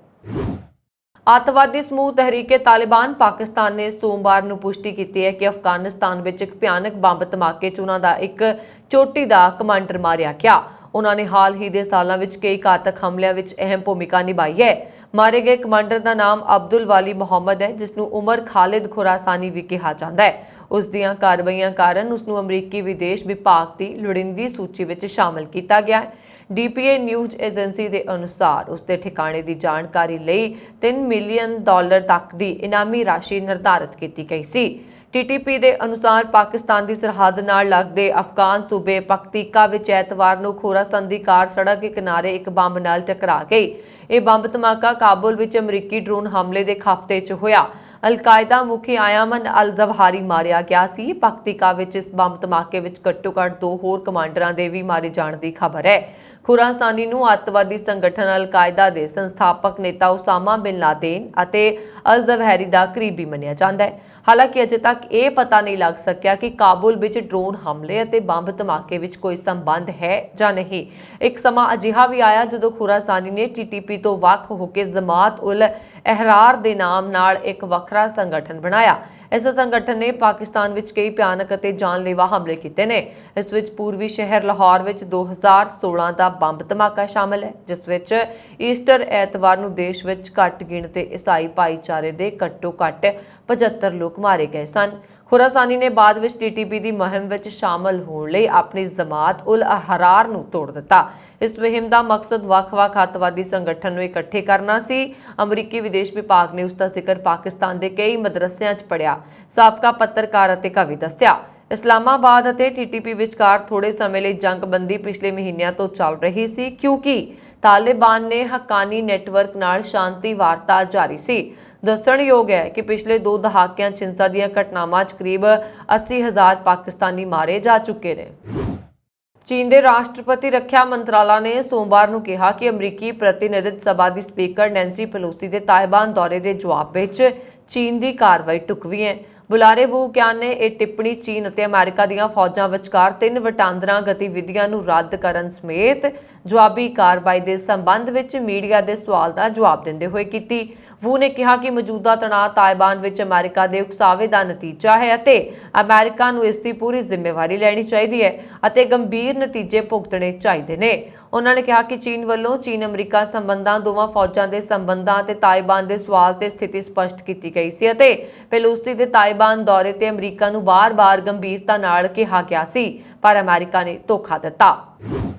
ਅੱਤਵਾਦੀ ਸਮੂਹ ਤਹਿਰੀਕੇ ਤਾਲਿਬਾਨ ਪਾਕਿਸਤਾਨ ਨੇ ਸੋਮਵਾਰ ਨੂੰ ਪੁਸ਼ਟੀ ਕੀਤੀ ਹੈ ਕਿ ਅਫਗਾਨਿਸਤਾਨ ਵਿੱਚ ਇੱਕ ਭਿਆਨਕ ਬੰਬ ਧਮਾਕੇ 'ਚ ਉਹਨਾਂ ਦਾ ਇੱਕ ਚੋਟੀ ਦਾ ਕਮਾਂਡਰ ਮਾਰਿਆ ਗਿਆ। ਉਹਨਾਂ ਨੇ ਹਾਲ ਹੀ ਦੇ ਸਾਲਾਂ ਵਿੱਚ ਕਈ ਘਾਤਕ ਹਮਲਿਆਂ ਵਿੱਚ ਅਹਿਮ ਭੂਮਿਕਾ ਨਿਭਾਈ ਹੈ। ਮਾਰੇ ਗਏ ਕਮਾਂਡਰ ਦਾ ਨਾਮ ਅਬਦੁਲ ਵਾਲੀ ਮੁਹੰਮਦ ਹੈ, ਜਿਸ ਨੂੰ ਉਮਰ ਖਾਲਿਦ ਖੁਰਾਸਾਨੀ ਵੀ ਕਿਹਾ ਜਾਂਦਾ ਹੈ। ਉਸ ਦੀਆਂ ਕਾਰਵਾਈਆਂ ਕਾਰਨ ਉਸ ਨੂੰ ਅਮਰੀਕੀ ਵਿਦੇਸ਼ ਵਿਭਾਗ ਦੀ ਲੋੜੀਂਦੀ ਸੂਚੀ ਵਿੱਚ ਸ਼ਾਮਲ ਕੀਤਾ ਗਿਆ ਹੈ। DPA ਨਿਊਜ਼ ਏਜੰਸੀ ਦੇ ਅਨੁਸਾਰ ਉਸ ਦੇ ਠਿਕਾਣੇ ਦੀ ਜਾਣਕਾਰੀ ਲਈ $3 ਮਿਲੀਅਨ ਤੱਕ ਦੀ ਇਨਾਮੀ ਰਾਸ਼ੀ ਨਿਰਧਾਰਿਤ ਕੀਤੀ ਗਈ ਸੀ। TTP ਦੇ ਅਨੁਸਾਰ ਪਾਕਿਸਤਾਨ ਦੀ ਸਰਹੱਦ ਨਾਲ ਲੱਗਦੇ ਅਫਗਾਨ ਸੂਬੇ ਪਖਤੀਕਾ ਵਿੱਚ ਐਤਵਾਰ ਨੂੰ ਖੋਰਾਸਨ ਦੀ ਕਾਰ ਸੜਕ ਦੇ ਕਿਨਾਰੇ ਇੱਕ ਬੰਬ ਨਾਲ ਟਕਰਾ ਗਈ। ਇਹ ਬੰਬ ਧਮਾਕਾ ਕਾਬੁਲ ਵਿੱਚ ਅਮਰੀਕੀ ਡਰੋਨ ਹਮਲੇ ਦੇ ਹਫ਼ਤੇ 'ਚ ਹੋਇਆ। ਅਲ-ਕਾਇਦਾ ਮੁਖੀ ਆਯਮਨ ਅਲ-ਜ਼ਵਾਹਿਰੀ ਮਾਰਿਆ ਗਿਆ ਸੀ। ਪਖਤੀਕਾ ਵਿੱਚ ਇਸ ਬੰਬ ਧਮਾਕੇ ਵਿੱਚ ਘੱਟੋ-ਘੱਟ 2 ਹੋਰ ਕਮਾਂਡਰਾਂ ਦੇ ਵੀ ਮਾਰੇ ਜਾਣ ਦੀ ਖਬਰ ਹੈ। ਖੁਰਾਸਾਨੀ ਨੂੰ ਅੱਤਵਾਦੀ ਸੰਗਠਨ ਅਲ-ਕਾਇਦਾ ਦੇ ਸੰਸਥਾਪਕ ਨੇਤਾ ਉਸਾਮਾ ਬਿਨ ਲਾਦੇਨ ਅਤੇ ਅਲ-ਜ਼ਵਾਹਿਰੀ ਦਾ ਕਰੀਬੀ ਮੰਨਿਆ ਜਾਂਦਾ ਹੈ। ਹਾਲਾਂਕਿ ਅਜੇ ਤੱਕ ਇਹ ਪਤਾ ਨਹੀਂ ਲੱਗ ਸਕਿਆ ਕਿ ਕਾਬੁਲ ਵਿੱਚ ਡਰੋਨ ਹਮਲੇ ਅਤੇ ਬੰਬ ਧਮਾਕੇ ਵਿੱਚ ਕੋਈ ਸੰਬੰਧ ਹੈ ਜਾਂ ਨਹੀਂ। ਇੱਕ ਸਮਾਂ ਅਜਿਹਾ ਵੀ ਆਇਆ ਜਦੋਂ ਖੁਰਾਸਾਨੀ ਨੇ TTP ਤੋਂ ਵੱਖ ਹੋ ਕੇ ਜਮਾਤ ਉਲ ਅਹਿਰਾਰ ਦੇ ਨਾਮ ਨਾਲ ਇੱਕ ਵੱਖਰਾ ਸੰਗਠਨ ਬਣਾਇਆ। ਇਸ ਸੰਗਠਨ ਨੇ ਪਾਕਿਸਤਾਨ ਵਿੱਚ ਕਈ ਭਿਆਨਕ ਅਤੇ ਜਾਨਲੇਵਾ ਹਮਲੇ ਕੀਤੇ ਨੇ। ਇਸ ਵਿੱਚ ਪੂਰਬੀ ਸ਼ਹਿਰ ਲਾਹੌਰ ਵਿੱਚ 2016 ਦਾ ਬੰਬ ਧਮਾਕਾ ਸ਼ਾਮਲ ਹੈ, ਜਿਸ ਵਿੱਚ ਈਸਟਰ ਐਤਵਾਰ ਨੂੰ ਦੇਸ਼ ਵਿੱਚ ਘੱਟ ਗਿਣਤੀ ਈਸਾਈ ਭਾਈਚਾਰੇ ਦੇ ਘੱਟੋ-ਘੱਟ 75 ਲੋਕ ਮਾਰੇ ਗਏ ਸਨ। ਖੁਰਾਸਾਨੀ ਨੇ ਬਾਅਦ ਵਿੱਚ TTP ਦੀ ਮੁਹਿੰਮ ਵਿੱਚ ਸ਼ਾਮਲ ਹੋਣ ਲਈ ਆਪਣੀ ਜਮਾਤ ਉਲ ਅਹਿਰਾਰ ਨੂੰ ਤੋੜ ਦਿੱਤਾ। ਇਸ ਮੁਹਿੰਮ ਦਾ ਮਕਸਦ ਵੱਖ-ਵੱਖ ਅੱਤਵਾਦੀ ਸੰਗਠਨ ਨੂੰ ਇਕੱਠੇ ਕਰਨਾ ਸੀ। ਅਮਰੀਕੀ ਵਿਦੇਸ਼ ਵਿਭਾਗ ਨੇ ਉਸ ਦਾ ਜ਼ਿਕਰ ਪਾਕਿਸਤਾਨ ਦੇ ਕਈ ਮਦਰਸਿਆਂ 'ਚ ਪੜ੍ਹਿਆ। ਸਾਬਕਾ ਪੱਤਰਕਾਰ ਅਤੇ ਕਵੀ ਦੱਸਿਆ। ਇਸਲਾਮਾਬਾਦ ਅਤੇ TTP ਵਿਚਕਾਰ ਥੋੜੇ ਸਮੇਂ ਲਈ ਜੰਗਬੰਦੀ ਪਿਛਲੇ ਮਹੀਨਿਆਂ ਤੋਂ ਚੱਲ ਰਹੀ ਸੀ, ਕਿਉਂਕਿ ਤਾਲਿਬਾਨ ਨੇ ਹੱਕਾਨੀ ਨੈਟਵਰਕ ਨਾਲ ਸ਼ਾਂਤੀ ਵਾਰਤਾ ਜਾਰੀ ਸੀ। ਦੱਸਣਯੋਗ ਹੈ ਕਿ ਪਿਛਲੇ 2 ਦਹਾਕਿਆਂ 'ਚ ਹਿੰਸਾ ਦੀਆਂ ਘਟਨਾਵਾਂ 'ਚ ਕਰੀਬ 80,000 ਪਾਕਿਸਤਾਨੀ ਮਾਰੇ ਜਾ ਚੁੱਕੇ ਨੇ। ਚੀਨ ਦੇ ਰਾਸ਼ਟਰਪਤੀ ਰੱਖਿਆ ਮੰਤਰਾਲਾ ਨੇ ਸੋਮਵਾਰ ਨੂੰ ਕਿਹਾ ਕਿ ਅਮਰੀਕੀ ਪ੍ਰਤੀਨਿਧਤ ਸਭਾ ਦੀ ਸਪੀਕਰ ਨੈਂਸੀ ਪੈਲੋਸੀ ਦੇ ਤਾਇਵਾਨ ਦੌਰੇ ਦੇ ਜਵਾਬ ਵਿੱਚ ਚੀਨ ਦੀ ਕਾਰਵਾਈ ਢੁਕਵੀਂ ਹੈ। ਬੁਲਾਰੇ ਵੂ ਕਿਆਨ ਨੇ ਇਹ ਟਿੱਪਣੀ ਚੀਨ ਅਤੇ ਅਮਰੀਕਾ ਦੀਆਂ ਫੌਜਾਂ ਵਿਚਕਾਰ 3 ਵਟਾਂਦਰਾ ਗਤੀਵਿਧੀਆਂ ਨੂੰ ਰੱਦ ਕਰਨ ਸਮੇਤ ਜਵਾਬੀ ਕਾਰਵਾਈ ਦੇ ਸੰਬੰਧ ਵਿੱਚ ਮੀਡੀਆ ਦੇ ਸਵਾਲ ਦਾ ਜਵਾਬ ਦਿੰਦੇ ਹੋਏ ਕੀਤੀ। ਵੂ ਨੇ ਕਿਹਾ ਕਿ ਮੌਜੂਦਾ ਤਣਾਅ ਤਾਇਵਾਨ ਵਿੱਚ ਅਮਰੀਕਾ ਦੇ ਉਕਸਾਵੇ ਦਾ ਨਤੀਜਾ ਹੈ ਅਤੇ ਅਮਰੀਕਾ ਨੂੰ ਇਸ ਦੀ ਪੂਰੀ ਜ਼ਿੰਮੇਵਾਰੀ ਲੈਣੀ ਚਾਹੀਦੀ ਹੈ ਅਤੇ ਗੰਭੀਰ ਨਤੀਜੇ ਭੁਗਤਣੇ ਚਾਹੀਦੇ ਨੇ। ਉਹਨਾਂ ਨੇ ਕਿਹਾ ਕਿ ਚੀਨ ਵੱਲੋਂ ਚੀਨ ਅਮਰੀਕਾ ਸੰਬੰਧਾਂ, ਦੋਵਾਂ ਫੌਜਾਂ ਦੇ ਸੰਬੰਧਾਂ ਅਤੇ ਤਾਇਵਾਨ ਦੇ ਸਵਾਲ ਤੇ ਸਥਿਤੀ ਸਪਸ਼ਟ ਕੀਤੀ ਗਈ ਸੀ ਅਤੇ ਪੈਲੋਸੀ ਦੇ ਤਾਇਵਾਨ ਦੌਰੇ ਤੇ ਅਮਰੀਕਾ ਨੂੰ ਬਾਰ-ਬਾਰ ਗੰਭੀਰਤਾ ਨਾਲ ਕਿਹਾ ਗਿਆ ਸੀ, ਪਰ ਅਮਰੀਕਾ ਨੇ ਧੋਖਾ ਦਿੱਤਾ।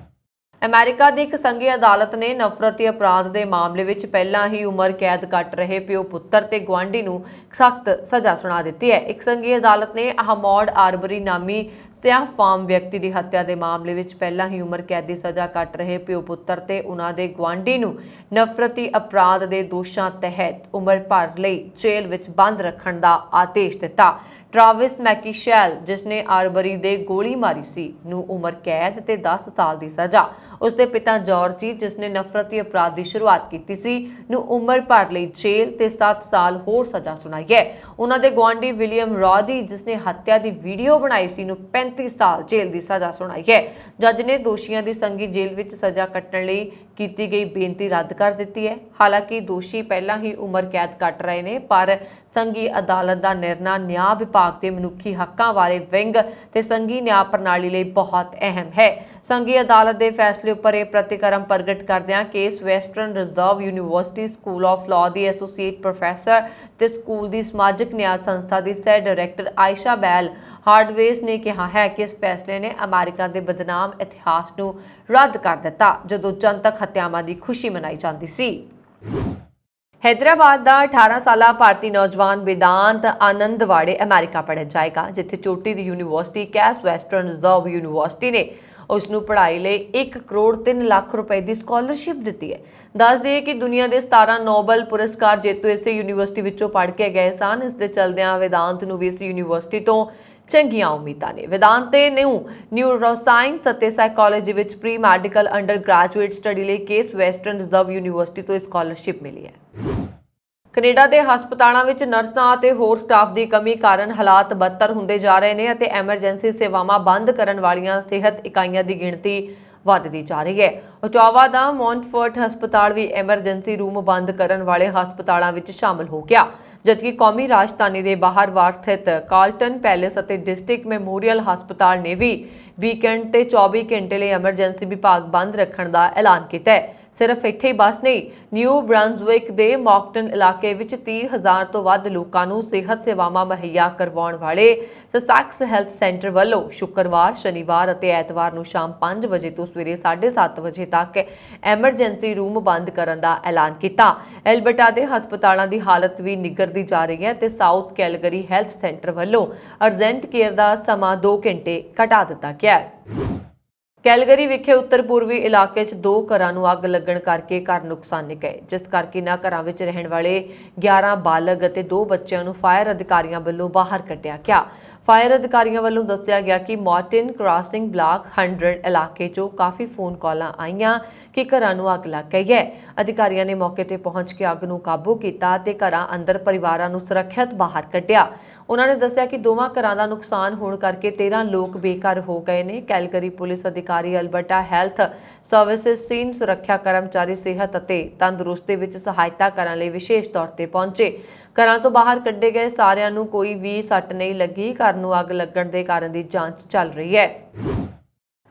ਅਮਰੀਕਾ ਦੀ ਇੱਕ ਸੰਘੀ ਅਦਾਲਤ ਨੇ ਨਫ਼ਰਤੀ ਅਪਰਾਧ ਦੇ ਮਾਮਲੇ ਵਿੱਚ ਪਹਿਲਾਂ ਹੀ ਉਮਰ ਕੈਦ ਕੱਟ ਰਹੇ ਪਿਓ ਪੁੱਤਰ ਤੇ ਗੁਆਂਢੀ ਨੂੰ ਸਖਤ ਸਜ਼ਾ ਸੁਣਾ ਦਿੱਤੀ ਹੈ। ਇੱਕ ਸੰਘੀ ਅਦਾਲਤ ਨੇ ਅਹਮੌਡ ਆਰਬਰੀ ਨਾਮੀ ਸਿਆਹ ਫਾਰਮ ਵਿਅਕਤੀ ਦੀ ਹੱਤਿਆ ਦੇ ਮਾਮਲੇ ਵਿੱਚ ਪਹਿਲਾਂ ਹੀ ਉਮਰ ਕੈਦ ਦੀ ਸਜ਼ਾ ਕੱਟ ਰਹੇ ਪਿਓ ਪੁੱਤਰ ਤੇ ਉਹਨਾਂ ਦੇ ਗੁਆਂਢੀ ਨੂੰ ਨਫ਼ਰਤੀ ਅਪਰਾਧ ਦੇ ਦੋਸ਼ਾਂ ਤਹਿਤ ਉਮਰ ਭਰ ਲਈ ਜੇਲ੍ਹ ਵਿੱਚ ਬੰਦ ਰੱਖਣ ਦਾ ਆਦੇਸ਼ ਦਿੱਤਾ। ਟ੍ਰਾਵਿਸ ਮੈਕੀਸ਼ੈਲ, ਜਿਸਨੇ ਆਰਬਰੀ ਦੇ ਗੋਲੀ ਮਾਰੀ ਸੀ, ਨੂੰ ਉਮਰ ਕੈਦ ਤੇ 10 ਸਾਲ ਦੀ ਸਜ਼ਾ। ਉਸ ਦੇ ਪਿਤਾ ਜਾਰਜੀ, ਜਿਸਨੇ ਨਫ਼ਰਤੀ ਅਪਰਾਧ ਦੀ ਸ਼ੁਰੂਆਤ ਕੀਤੀ ਸੀ, ਨੂੰ ਉਮਰ ਭਰ ਲਈ ਜੇਲ੍ਹ ਤੇ 7 ਸਾਲ ਹੋਰ ਸਜ਼ਾ ਸੁਣਾਈ ਹੈ। ਉਹਨਾਂ ਦੇ ਗੁਆਂਢੀ ਵਿਲੀਅਮ ਰੌਦੀ, ਜਿਸਨੇ ਹੱਤਿਆ ਦੀ ਵੀਡੀਓ ਬਣਾਈ ਸੀ, ਨੂੰ 35 ਸਾਲ ਜੇਲ੍ਹ ਦੀ ਸਜ਼ਾ ਸੁਣਾਈ ਹੈ। ਜੱਜ ਨੇ ਦੋਸ਼ੀਆਂ ਦੀ ਸੰਘੀ ਜੇਲ੍ਹ ਵਿੱਚ ਸਜ਼ਾ ਕੱਟਣ ਲਈ ਕੀਤੀ ਗਈ ਬੇਨਤੀ ਰੱਦ ਕਰ ਦਿੱਤੀ ਹੈ। ਹਾਲਾਂਕਿ ਦੋਸ਼ੀ ਪਹਿਲਾਂ ਹੀ ਉਮਰ ਕੈਦ ਕੱਟ ਰਹੇ ਨੇ, ਪਰ ਸੰਘੀ ਅਦਾਲਤ ਦਾ ਨਿਰਣਾ ਨਿਆਂ ਵਿਭਾਗ ਦੇ ਮਨੁੱਖੀ ਹੱਕਾਂ ਬਾਰੇ ਵਿੰਗ ਤੇ ਸੰਘੀ ਨਿਆਂ ਪ੍ਰਣਾਲੀ ਲਈ ਬਹੁਤ ਅਹਿਮ ਹੈ। ਸੰਘੀ ਅਦਾਲਤ ਦੇ ਫੈਸਲੇ ਉੱਪਰ ਇਹ ਪ੍ਰਤੀਕਰਮ ਪ੍ਰਗਟ ਕਰਦਿਆਂ case western Reserve university school of law the associate professor ਤੇ ਸਕੂਲ ਦੀ ਸਮਾਜਿਕ ਨਿਆਂ ਸੰਸਥਾ ਦੀ ਸਹਿ ਡਾਇਰੈਕਟਰ ਆਇਸ਼ਾ ਬੈਲ ਹਾਰਡਵੇਜ਼ ਨੇ ਕਿਹਾ ਹੈ ਕਿ ਇਸ ਫੈਸਲੇ ਨੇ ਅਮਰੀਕਾ ਦੇ ਬਦਨਾਮ ਇਤਿਹਾਸ ਨੂੰ ਰੱਦ ਕਰ ਦਿੱਤਾ ਜਦੋਂ ਜਨਤਕ ਹੱਤਿਆਵਾਂ ਦੀ ਖੁਸ਼ੀ ਮਨਾਈ ਜਾਂਦੀ ਸੀ। हैदराबाद ਦਾ 18 ਸਾਲਾ ਭਾਰਤੀ ਨੌਜਵਾਨ वेदांत ਆਨੰਦਵਾੜੇ ਅਮਰੀਕਾ ਪੜ੍ਹਨ ਜਾਏਗਾ, ਜਿੱਥੇ ਚੋਟੀ ਦੀ university Case Western Reserve University ਨੇ ਉਸ ਨੂੰ ਪੜ੍ਹਾਈ ਲਈ 1 ਕਰੋੜ 3 ਲੱਖ ਰੁਪਏ ਦੀ ਸਕਾਲਰਸ਼ਿਪ ਦਿੱਤੀ ਹੈ। ਦੱਸ ਦਈਏ ਕਿ ਦੁਨੀਆ ਦੇ 17 ਨੋਬਲ ਪੁਰਸਕਾਰ ਜੇਤੂ ਇਸੇ ਯੂਨੀਵਰਸਿਟੀ ਵਿੱਚੋਂ ਪੜ੍ਹ ਕੇ ਗਏ ਸਨ। ਇਸ ਦੇ ਚਲਦਿਆਂ वेदांत ਨੂੰ ਵੀ ਇਸ ਯੂਨੀਵਰਸਿਟੀ ਤੋਂ ਚੰਗੀਆਂ ਉਮੀਦਾਂ ਨੇ। वेदांत ਨੂੰ ਨਿਊਰੋਸਾਇੰਸ ਅਤੇ ਸਾਈਕੋਲੋਜੀ ਵਿੱਚ pre medical under graduate study ਲਈ ਕੇਸ ਵੈਸਟਰਨ ਰਿਜ਼ਰਵ ਯੂਨੀਵਰਸਿਟੀ ਤੋਂ ਸਕਾਲਰਸ਼ਿਪ ਮਿਲੀ ਹੈ। ਕੈਨੇਡਾ ਦੇ ਹਸਪਤਾਲਾਂ ਵਿੱਚ ਨਰਸਾਂ ਅਤੇ ਹੋਰ ਸਟਾਫ ਦੀ ਕਮੀ ਕਾਰਨ ਹਾਲਾਤ ਬਦਤਰ ਹੁੰਦੇ ਜਾ ਰਹੇ ਨੇ ਅਤੇ ਐਮਰਜੈਂਸੀ ਸੇਵਾਵਾਂ ਬੰਦ ਕਰਨ ਵਾਲੀਆਂ ਸਿਹਤ ਇਕਾਈਆਂ ਦੀ ਗਿਣਤੀ ਵਧਦੀ ਜਾ ਰਹੀ ਹੈ। ਓਟਾਵਾ ਦਾ ਮੌਂਟਫੋਰਟ ਹਸਪਤਾਲ ਵੀ ਐਮਰਜੈਂਸੀ ਰੂਮ ਬੰਦ ਕਰਨ ਵਾਲੇ ਹਸਪਤਾਲਾਂ ਵਿੱਚ ਸ਼ਾਮਲ ਹੋ ਗਿਆ, ਜਦਕਿ ਕੌਮੀ ਰਾਜਧਾਨੀ ਦੇ ਬਾਹਰਵਾਰ ਸਥਿਤ ਕਾਰਲਟਨ ਪੈਲੇਸ ਅਤੇ ਡਿਸਟ੍ਰਿਕਟ ਮੈਮੋਰੀਅਲ ਹਸਪਤਾਲ ਨੇ ਵੀ ਵੀਕਐਂਡ ਤੇ 24 ਘੰਟੇ ਲਈ ਐਮਰਜੈਂਸੀ ਵਿਭਾਗ ਬੰਦ ਰੱਖਣ ਦਾ ਐਲਾਨ ਕੀਤਾ ਹੈ। ਸਿਰਫ ਇੱਥੇ ਹੀ ਬਸ ਨਹੀਂ, ਨਿਊ ਬ੍ਰਾਂਜ਼ਵਿਕ ਦੇ ਮੌਕਟਨ ਇਲਾਕੇ ਵਿੱਚ 30,000 ਤੋਂ ਵੱਧ ਲੋਕਾਂ ਨੂੰ ਸਿਹਤ ਸੇਵਾਵਾਂ ਮੁਹੱਈਆ ਕਰਵਾਉਣ ਵਾਲੇ ਸਸੈਕਸ ਹੈਲਥ ਸੈਂਟਰ ਵੱਲੋਂ ਸ਼ੁੱਕਰਵਾਰ, ਸ਼ਨੀਵਾਰ ਅਤੇ ਐਤਵਾਰ ਨੂੰ ਸ਼ਾਮ 5 ਵਜੇ ਤੋਂ ਸਵੇਰੇ 7:30 ਵਜੇ ਤੱਕ ਐਮਰਜੈਂਸੀ ਰੂਮ ਬੰਦ ਕਰਨ ਦਾ ਐਲਾਨ ਕੀਤਾ। ਐਲਬਰਟਾ ਦੇ ਹਸਪਤਾਲਾਂ ਦੀ ਹਾਲਤ ਵੀ ਨਿੱਘਰਦੀ ਜਾ ਰਹੀ ਹੈ ਤੇ ਸਾਊਥ ਕੈਲਗਰੀ ਹੈਲਥ ਸੈਂਟਰ ਵੱਲੋਂ ਅਰਜੈਂਟ ਕੇਅਰ ਦਾ ਸਮਾਂ 2 ਘੰਟੇ ਘਟਾ ਦਿੱਤਾ ਗਿਆ ਹੈ। ਕੈਲਗਰੀ ਵਿਖੇ ਉੱਤਰ ਪੂਰਬੀ ਇਲਾਕੇ 'ਚ 2 ਘਰਾਂ ਨੂੰ ਅੱਗ ਲੱਗਣ ਕਰਕੇ ਘਰ ਨੁਕਸਾਨੇ ਗਏ, ਜਿਸ ਕਰਕੇ ਇਨ੍ਹਾਂ ਘਰਾਂ ਵਿੱਚ ਰਹਿਣ ਵਾਲੇ 11 ਬਾਲਗ ਅਤੇ 2 ਬੱਚਿਆਂ ਨੂੰ ਫਾਇਰ ਅਧਿਕਾਰੀਆਂ ਵੱਲੋਂ ਬਾਹਰ ਕੱਢਿਆ ਗਿਆ। ਫਾਇਰ ਅਧਿਕਾਰੀਆਂ ਵੱਲੋਂ ਦੱਸਿਆ ਗਿਆ ਕਿ ਮਾਰਟਿਨ ਕ੍ਰਾਸਿੰਗ ਬਲਾਕ 100 ਇਲਾਕੇ 'ਚੋਂ ਕਾਫੀ ਫੋਨ ਕਾਲਾਂ ਆਈਆਂ ਕਿ ਘਰਾਂ ਨੂੰ ਅੱਗ ਲੱਗ ਗਈ ਹੈ। ਅਧਿਕਾਰੀਆਂ ਨੇ ਮੌਕੇ ਤੇ ਪਹੁੰਚ ਕੇ ਅੱਗ ਨੂੰ ਕਾਬੂ ਕੀਤਾ ਤੇ ਘਰਾਂ ਅੰਦਰ ਪਰਿਵਾਰਾਂ ਨੂੰ ਸੁਰੱਖਿਅਤ ਬਾਹਰ ਕੱਢਿਆ। ਉਹਨਾਂ ਨੇ ਦੱਸਿਆ ਕਿ ਦੋਵਾਂ ਘਰਾਂ ਦਾ ਨੁਕਸਾਨ ਹੋਣ ਕਰਕੇ 13 ਲੋਕ ਬੇਘਰ ਹੋ ਗਏ ਨੇ। ਕੈਲਗਰੀ ਪੁਲਿਸ ਅਧਿਕਾਰੀ ਅਲਬਰਟਾ ਹੈਲਥ ਸਰਵਿਸਿਜ਼ ਸੀਨ ਸੁਰੱਖਿਆ ਕਰਮਚਾਰੀ ਸਿਹਤ ਅਤੇ ਤੰਦਰੁਸਤੀ ਵਿੱਚ ਸਹਾਇਤਾ ਕਰਨ ਲਈ ਵਿਸ਼ੇਸ਼ ਤੌਰ ਤੇ ਪਹੁੰਚੇ। ਘਰਾਂ ਤੋਂ ਬਾਹਰ ਕੱਢੇ ਗਏ ਸਾਰਿਆਂ ਨੂੰ ਕੋਈ ਵੀ ਸੱਟ ਨਹੀਂ ਲੱਗੀ। ਘਰ ਨੂੰ ਅੱਗ ਲੱਗਣ ਦੇ ਕਾਰਨ ਦੀ ਜਾਂਚ ਚੱਲ ਰਹੀ ਹੈ।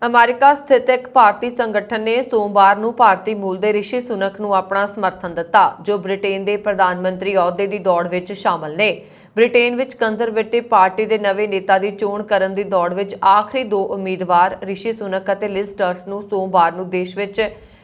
ਅਮਰੀਕਾ ਸਥਿਤ ਇੱਕ ਭਾਰਤੀ ਸੰਗਠਨ ਨੇ ਸੋਮਵਾਰ ਨੂੰ ਭਾਰਤੀ ਮੂਲ ਦੇ ਰਿਸ਼ੀ ਸੁਨਕ ਨੂੰ ਆਪਣਾ ਸਮਰਥਨ ਦਿੱਤਾ, ਜੋ ਬ੍ਰਿਟੇਨ ਦੇ ਪ੍ਰਧਾਨ ਮੰਤਰੀ ਅਹੁਦੇ ਦੀ ਦੌੜ ਵਿੱਚ ਸ਼ਾਮਲ ਨੇ। ਬ੍ਰਿਟੇਨ ਵਿੱਚ ਕੰਜ਼ਰਵੇਟਿਵ ਪਾਰਟੀ ਦੇ ਨਵੇਂ ਨੇਤਾ ਦੀ ਚੋਣ ਕਰਨ ਦੀ ਦੌੜ ਵਿੱਚ ਆਖਰੀ 2 ਉਮੀਦਵਾਰ ਰਿਸ਼ੀ ਸੁਨਕ ਅਤੇ ਲਿਜ਼ ਟਰਸ ਨੂੰ ਸੋਮਵਾਰ ਨੂੰ ਦੇਸ਼ ਵਿੱਚ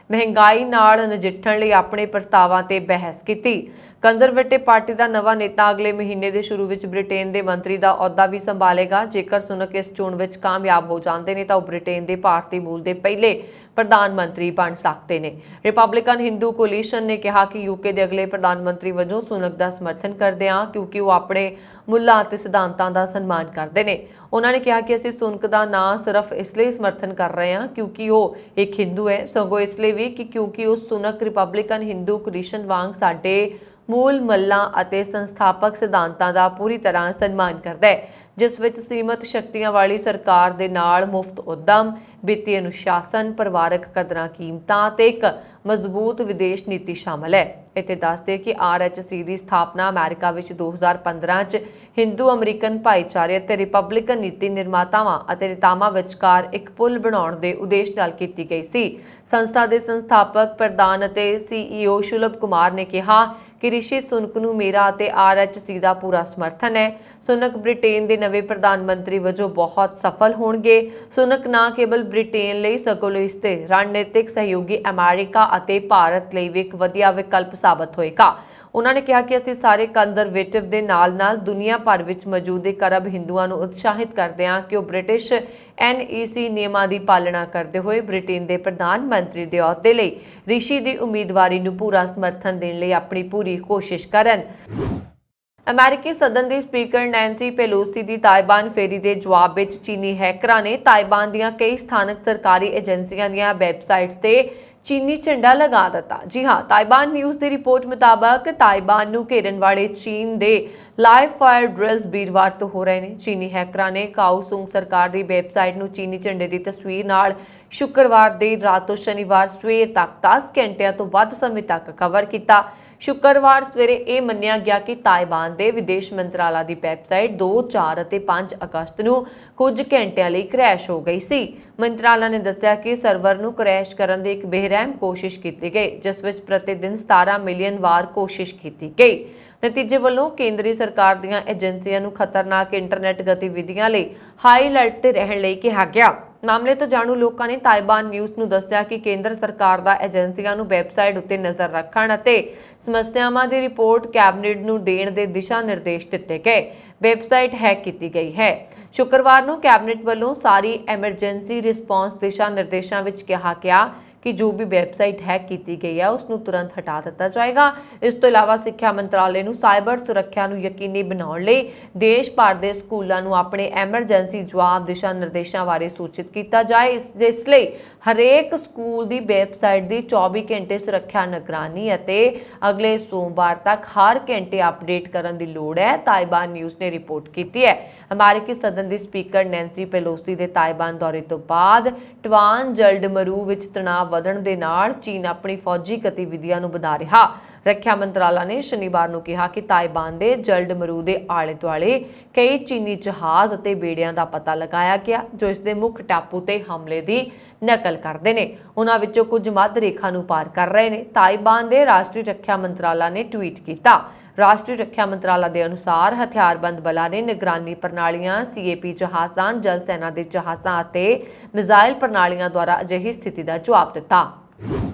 ਮਹਿੰਗਾਈ ਨਾਲ ਨਜਿੱਠਣ ਲਈ ਆਪਣੇ ਪ੍ਰਸਤਾਵਾਂ ਤੇ ਬਹਿਸ ਕੀਤੀ। ਕੰਜ਼ਰਵੇਟਿਵ ਪਾਰਟੀ ਦਾ ਨਵਾਂ ਨੇਤਾ ਅਗਲੇ ਮਹੀਨੇ ਦੇ ਸ਼ੁਰੂ ਵਿੱਚ ਬ੍ਰਿਟੇਨ ਦੇ ਮੰਤਰੀ ਦਾ ਅਹੁਦਾ ਵੀ ਸੰਭਾਲੇਗਾ। ਜੇਕਰ ਸੁਨਕ ਇਸ ਚੋਣ ਵਿੱਚ ਕਾਮਯਾਬ ਹੋ ਜਾਂਦੇ ਨੇ ਤਾਂ ਉਹ ਬ੍ਰਿਟੇਨ ਦੇ ਭਾਰਤੀ ਮੂਲ ਦੇ ਪਹਿਲੇ ਪ੍ਰਧਾਨ ਮੰਤਰੀ ਬਣ ਸਕਦੇ ਨੇ। ਰਿਪਬਲਿਕਨ ਹਿੰਦੂ ਕੋਲੀਸ਼ਨ ਨੇ ਕਿਹਾ ਕਿ ਯੂਕੇ ਦੇ ਅਗਲੇ ਪ੍ਰਧਾਨ ਮੰਤਰੀ ਵਜੋਂ ਸੁਨਕ ਦਾ ਸਮਰਥਨ ਕਰਦੇ ਹਾਂ, ਕਿਉਂਕਿ ਉਹ ਆਪਣੇ ਮੁੱਲਾਂ ਅਤੇ ਸਿਧਾਂਤਾਂ ਦਾ ਸਨਮਾਨ ਕਰਦੇ ਨੇ। ਉਹਨਾਂ ਨੇ ਕਿਹਾ ਕਿ ਅਸੀਂ ਸੁਨਕ ਦਾ ਨਾਂ ਸਿਰਫ ਇਸ ਲਈ ਸਮਰਥਨ ਕਰ ਰਹੇ ਹਾਂ ਕਿਉਂਕਿ ਉਹ ਇੱਕ ਹਿੰਦੂ ਹੈ, ਸਗੋਂ ਇਸ ਲਈ ਵੀ ਕਿ ਕਿਉਂਕਿ ਉਹ ਸੁਨਕ ਰਿਪਬਲਿਕਨ ਹਿੰਦੂ ਕੋਲੀਸ਼ਨ ਵਾਂਗ ਸਾਡੇ ਮੂਲ ਮੱਲਾਂ ਅਤੇ ਸੰਸਥਾਪਕ ਸਿਧਾਂਤਾਂ ਦਾ ਪੂਰੀ ਤਰ੍ਹਾਂ ਸਨਮਾਨ ਕਰਦਾ ਹੈ, ਜਿਸ ਵਿੱਚ ਸੀਮਤ ਸ਼ਕਤੀਆਂ ਵਾਲੀ ਸਰਕਾਰ ਦੇ ਨਾਲ ਮੁਫਤ ਉੱਦਮ, ਵਿੱਤੀ ਅਨੁਸ਼ਾਸਨ, ਪਰਿਵਾਰਕ ਕਦਰਾਂ ਕੀਮਤਾਂ ਤੇ ਇੱਕ ਮਜ਼ਬੂਤ ਵਿਦੇਸ਼ ਨੀਤੀ ਸ਼ਾਮਲ ਹੈ। ਇੱਥੇ ਦੱਸਦੇ ਕਿ RHC ਦੀ ਸਥਾਪਨਾ ਅਮਰੀਕਾ ਵਿੱਚ 2015 'ਚ ਹਿੰਦੂ ਅਮਰੀਕਨ ਭਾਈਚਾਰੇ ਅਤੇ ਰਿਪਬਲਿਕਨ ਨੀਤੀ ਨਿਰਮਾਤਾਵਾਂ ਅਤੇ ਨੇਤਾਵਾਂ ਵਿਚਕਾਰ ਇੱਕ ਪੁਲ ਬਣਾਉਣ ਦੇ ਉਦੇਸ਼ ਨਾਲ ਕੀਤੀ ਗਈ ਸੀ। ਸੰਸਥਾ ਦੇ ਸੰਸਥਾਪਕ ਪ੍ਰਧਾਨ ਅਤੇ CEO ਸ਼ੁਲਭ ਕੁਮਾਰ ਨੇ ਕਿਹਾ ਕਿ ਰਿਸ਼ੀ ਸੁਨਕ ਨੂੰ ਮੇਰਾ ਅਤੇ RHC ਦਾ ਪੂਰਾ ਸਮਰਥਨ ਹੈ। ਸੁਨਕ ਬ੍ਰਿਟੇਨ ਦੇ ਨਵੇਂ ਪ੍ਰਧਾਨ ਮੰਤਰੀ ਵਜੋਂ ਬਹੁਤ ਸਫਲ ਹੋਣਗੇ। ਸੁਨਕ ਨਾ ਕੇਵਲ ਬ੍ਰਿਟੇਨ ਲਈ ਸਗੋਂ ਇਸ ਦੇ ਰਣਨੀਤਿਕ ਸਹਿਯੋਗੀ ਅਮਰੀਕਾ ਅਤੇ ਭਾਰਤ ਲਈ ਵੀ ਇੱਕ ਵਧੀਆ ਵਿਕਲਪ ਸਾਬਤ ਹੋਏਗਾ। ਉਹਨਾਂ ਨੇ ਕਿਹਾ ਕਿ ਅਸੀਂ ਸਾਰੇ ਕੰਜ਼ਰਵੇਟਿਵ ਦੇ ਨਾਲ-ਨਾਲ ਦੁਨੀਆ ਭਰ ਵਿੱਚ ਮੌਜੂਦ ਇੱਕ ਅਰਬ ਹਿੰਦੂਆਂ ਨੂੰ ਉਤਸ਼ਾਹਿਤ ਕਰਦੇ ਹਾਂ ਕਿ ਉਹ ਬ੍ਰਿਟਿਸ਼ NEC ਨਿਯਮਾਂ ਦੀ ਪਾਲਣਾ ਕਰਦੇ ਹੋਏ ਬ੍ਰਿਟੇਨ ਦੇ ਪ੍ਰਧਾਨ ਮੰਤਰੀ ਦੇ ਅਹੁਦੇ ਲਈ ਰਿਸ਼ੀ ਦੀ ਉਮੀਦਵਾਰੀ ਨੂੰ ਪੂਰਾ ਸਮਰਥਨ ਦੇਣ ਲਈ ਆਪਣੀ ਪੂਰੀ ਕੋਸ਼ਿਸ਼ ਕਰਨ। ਅਮਰੀਕੀ ਸਦਨ ਦੀ ਸਪੀਕਰ ਨੈਂਸੀ ਪੈਲੋਸੀ ਦੀ ਤਾਇਬਾਨ ਫੇਰੀ ਦੇ ਜਵਾਬ ਵਿੱਚ ਚੀਨੀ ਹੈਕਰਾਂ ਨੇ ਤਾਇਬਾਨ ਦੀਆਂ ਕਈ ਸਥਾਨਕ ਸਰਕਾਰੀ ਏਜੰਸੀਆਂ ਦੀਆਂ ਵੈਬਸਾਈਟਸ ਤੇ ਚੀਨੀ ਝੰਡਾ ਲਗਾ ਦਿੱਤਾ। ਜੀ ਹਾਂ, ਤਾਇਬਾਨ ਨਿਊਜ਼ ਦੀ ਰਿਪੋਰਟ ਮੁਤਾਬਕ ਤਾਇਬਾਨ ਨੂੰ ਘੇਰਨ ਵਾਲੇ ਚੀਨ ਦੇ ਲਾਈਵ ਫਾਇਰ ਡ੍ਰਿਲਸ ਵੀਰਵਾਰ ਤੋਂ ਹੋ ਰਹੇ ਨੇ। ਚੀਨੀ ਹੈਕਰਾਂ ਨੇ ਕਾਓਸੁੰਗ ਸਰਕਾਰ ਦੀ ਵੈਬਸਾਈਟ ਨੂੰ ਚੀਨੀ ਝੰਡੇ ਦੀ ਤਸਵੀਰ ਨਾਲ शुक्रवार देर रात तो शनिवार सवेर तक 10 घंटिਆਂ ਤੋਂ ਵੱਧ ਸਮੇਂ ਤੱਕ ਕਵਰ ਕੀਤਾ। शुक्रवार सवेरे ਇਹ ਮੰਨਿਆ ਗਿਆ ਕਿ ਤਾਇਵਾਨ ਦੇ ਵਿਦੇਸ਼ ਮੰਤਰਾਲਾ ਦੀ ਵੈਬਸਾਈਟ 2, 4 ਅਤੇ 5 ਅਗਸਤ ਨੂੰ ਕੁਝ ਘੰਟਿਆਂ ਲਈ ਕ੍ਰੈਸ਼ ਹੋ ਗਈ ਸੀ। ਮੰਤਰਾਲਾ ਨੇ ਦੱਸਿਆ ਕਿ ਸਰਵਰ ਨੂੰ ਕ੍ਰੈਸ਼ ਕਰਨ ਦੀ ਇੱਕ ਬੇਰਹਿਮ ਕੋਸ਼ਿਸ਼ ਕੀਤੀ ਗਈ, ਜਿਸ ਵਿੱਚ ਪ੍ਰਤੀ ਦਿਨ 17 ਮਿਲੀਅਨ ਵਾਰ ਕੋਸ਼ਿਸ਼ ਕੀਤੀ ਗਈ। ਨਤੀਜੇ ਵੱਲੋਂ ਕੇਂਦਰੀ ਸਰਕਾਰ ਦੀਆਂ ਏਜੰਸੀਆਂ ਨੂੰ ਖਤਰਨਾਕ ਇੰਟਰਨੈਟ ਗਤੀਵਿਧੀਆਂ ਲਈ ਹਾਈ ਅਲਰਟ ਤੇ ਰਹਿਣ ਲਈ ਕਿਹਾ ਗਿਆ। ਮਾਮਲੇ ਤੋਂ ਜਾਣੂ ਲੋਕਾਂ ਨੇ ਤਾਇਵਾਨ ਨਿਊਜ਼ ਨੂੰ ਦੱਸਿਆ ਕਿ ਕੇਂਦਰ ਸਰਕਾਰ ਦਾ ਏਜੰਸੀਆਂ ਨੂੰ ਵੈਬਸਾਈਟ ਉੱਤੇ ਨਜ਼ਰ ਰੱਖਣ ਅਤੇ ਸਮੱਸਿਆਵਾਂ ਦੀ ਰਿਪੋਰਟ ਕੈਬਨਿਟ ਨੂੰ ਦੇਣ ਦੇ ਦਿਸ਼ਾ ਨਿਰਦੇਸ਼ ਦਿੱਤੇ ਗਏ। ਵੈਬਸਾਈਟ ਹੈਕ ਕੀਤੀ ਗਈ ਹੈ। शुक्रवार ਨੂੰ ਕੈਬਨਿਟ ਵੱਲੋਂ ਸਾਰੀ ਐਮਰਜੈਂਸੀ ਰਿਸਪੌਂਸ ਦਿਸ਼ਾ ਨਿਰਦੇਸ਼ਾਂ ਵਿੱਚ ਕਿਹਾ ਗਿਆ कि जो भी वैबसाइट हैक की गई है उसनूं तुरंत हटा दिता जाएगा। इस तो इलावा सिक्ख्या मंत्रालय नूं साइबर सुरक्षा नूं यकीनी बनाउण लई देश भर दे स्कूलों नूं अपने एमरजेंसी जवाब दिशा निर्देशों बारे सूचित किया जाए। इस लई हरेक स्कूल की वैबसाइट की 24 घंटे सुरक्षा निगरानी अते अगले सोमवार तक हर घंटे अपडेट करने की लोड़ है, ताइवान न्यूज़ ने रिपोर्ट की है। अमेरिकी सदन की स्पीकर नैंसी पेलोसी के ताइवान दौरे तो बाद टवान जलडमरू विच तनाव ਵਧਣ ਦੇ ਨਾਲ ਚੀਨ ਆਪਣੀ ਫੌਜੀ ਗਤੀਵਿਧੀਆਂ ਨੂੰ ਵਧਾ ਰਿਹਾ। ਰੱਖਿਆ ਮੰਤਰਾਲਾ ਨੇ ਸ਼ਨੀਵਾਰ ਨੂੰ ਕਿਹਾ ਕਿ ਤਾਇਵਾਨ ਦੇ ਜਲਡਮਰੂ ਦੇ ਆਲੇ-ਦੁਆਲੇ ਕਈ ਚੀਨੀ ਜਹਾਜ਼ ਅਤੇ ਬੇੜਿਆਂ ਦਾ ਪਤਾ ਲਗਾਇਆ ਗਿਆ ਜੋ ਇਸ ਦੇ ਮੁੱਖ ਟਾਪੂ ਤੇ ਹਮਲੇ ਦੀ ਨਕਲ ਕਰਦੇ ਨੇ। ਉਹਨਾਂ ਵਿੱਚੋਂ ਕੁਝ ਮੱਧ ਰੇਖਾ ਨੂੰ ਪਾਰ ਕਰ ਰਹੇ ਨੇ। ਤਾਇਵਾਨ ਦੇ ਰਾਸ਼ਟਰੀ ਰੱਖਿਆ ਮੰਤਰਾਲਾ ਨੇ ਟਵੀਟ ਕੀਤਾ। ਰਾਸ਼ਟਰੀ ਰੱਖਿਆ ਮੰਤਰਾਲਾ ਦੇ ਅਨੁਸਾਰ ਹਥਿਆਰਬੰਦ ਬਲਾਂ ਨੇ ਨਿਗਰਾਨੀ ਪ੍ਰਣਾਲੀਆਂ, CAP ਜਹਾਜ਼ਾਂ, ਜਲ ਸੈਨਾ ਦੇ ਜਹਾਜ਼ਾਂ ਅਤੇ ਮਿਜ਼ਾਈਲ ਪ੍ਰਣਾਲੀਆਂ ਦੁਆਰਾ ਅਜਿਹੀ ਸਥਿਤੀ ਦਾ ਜਵਾਬ ਦਿੱਤਾ।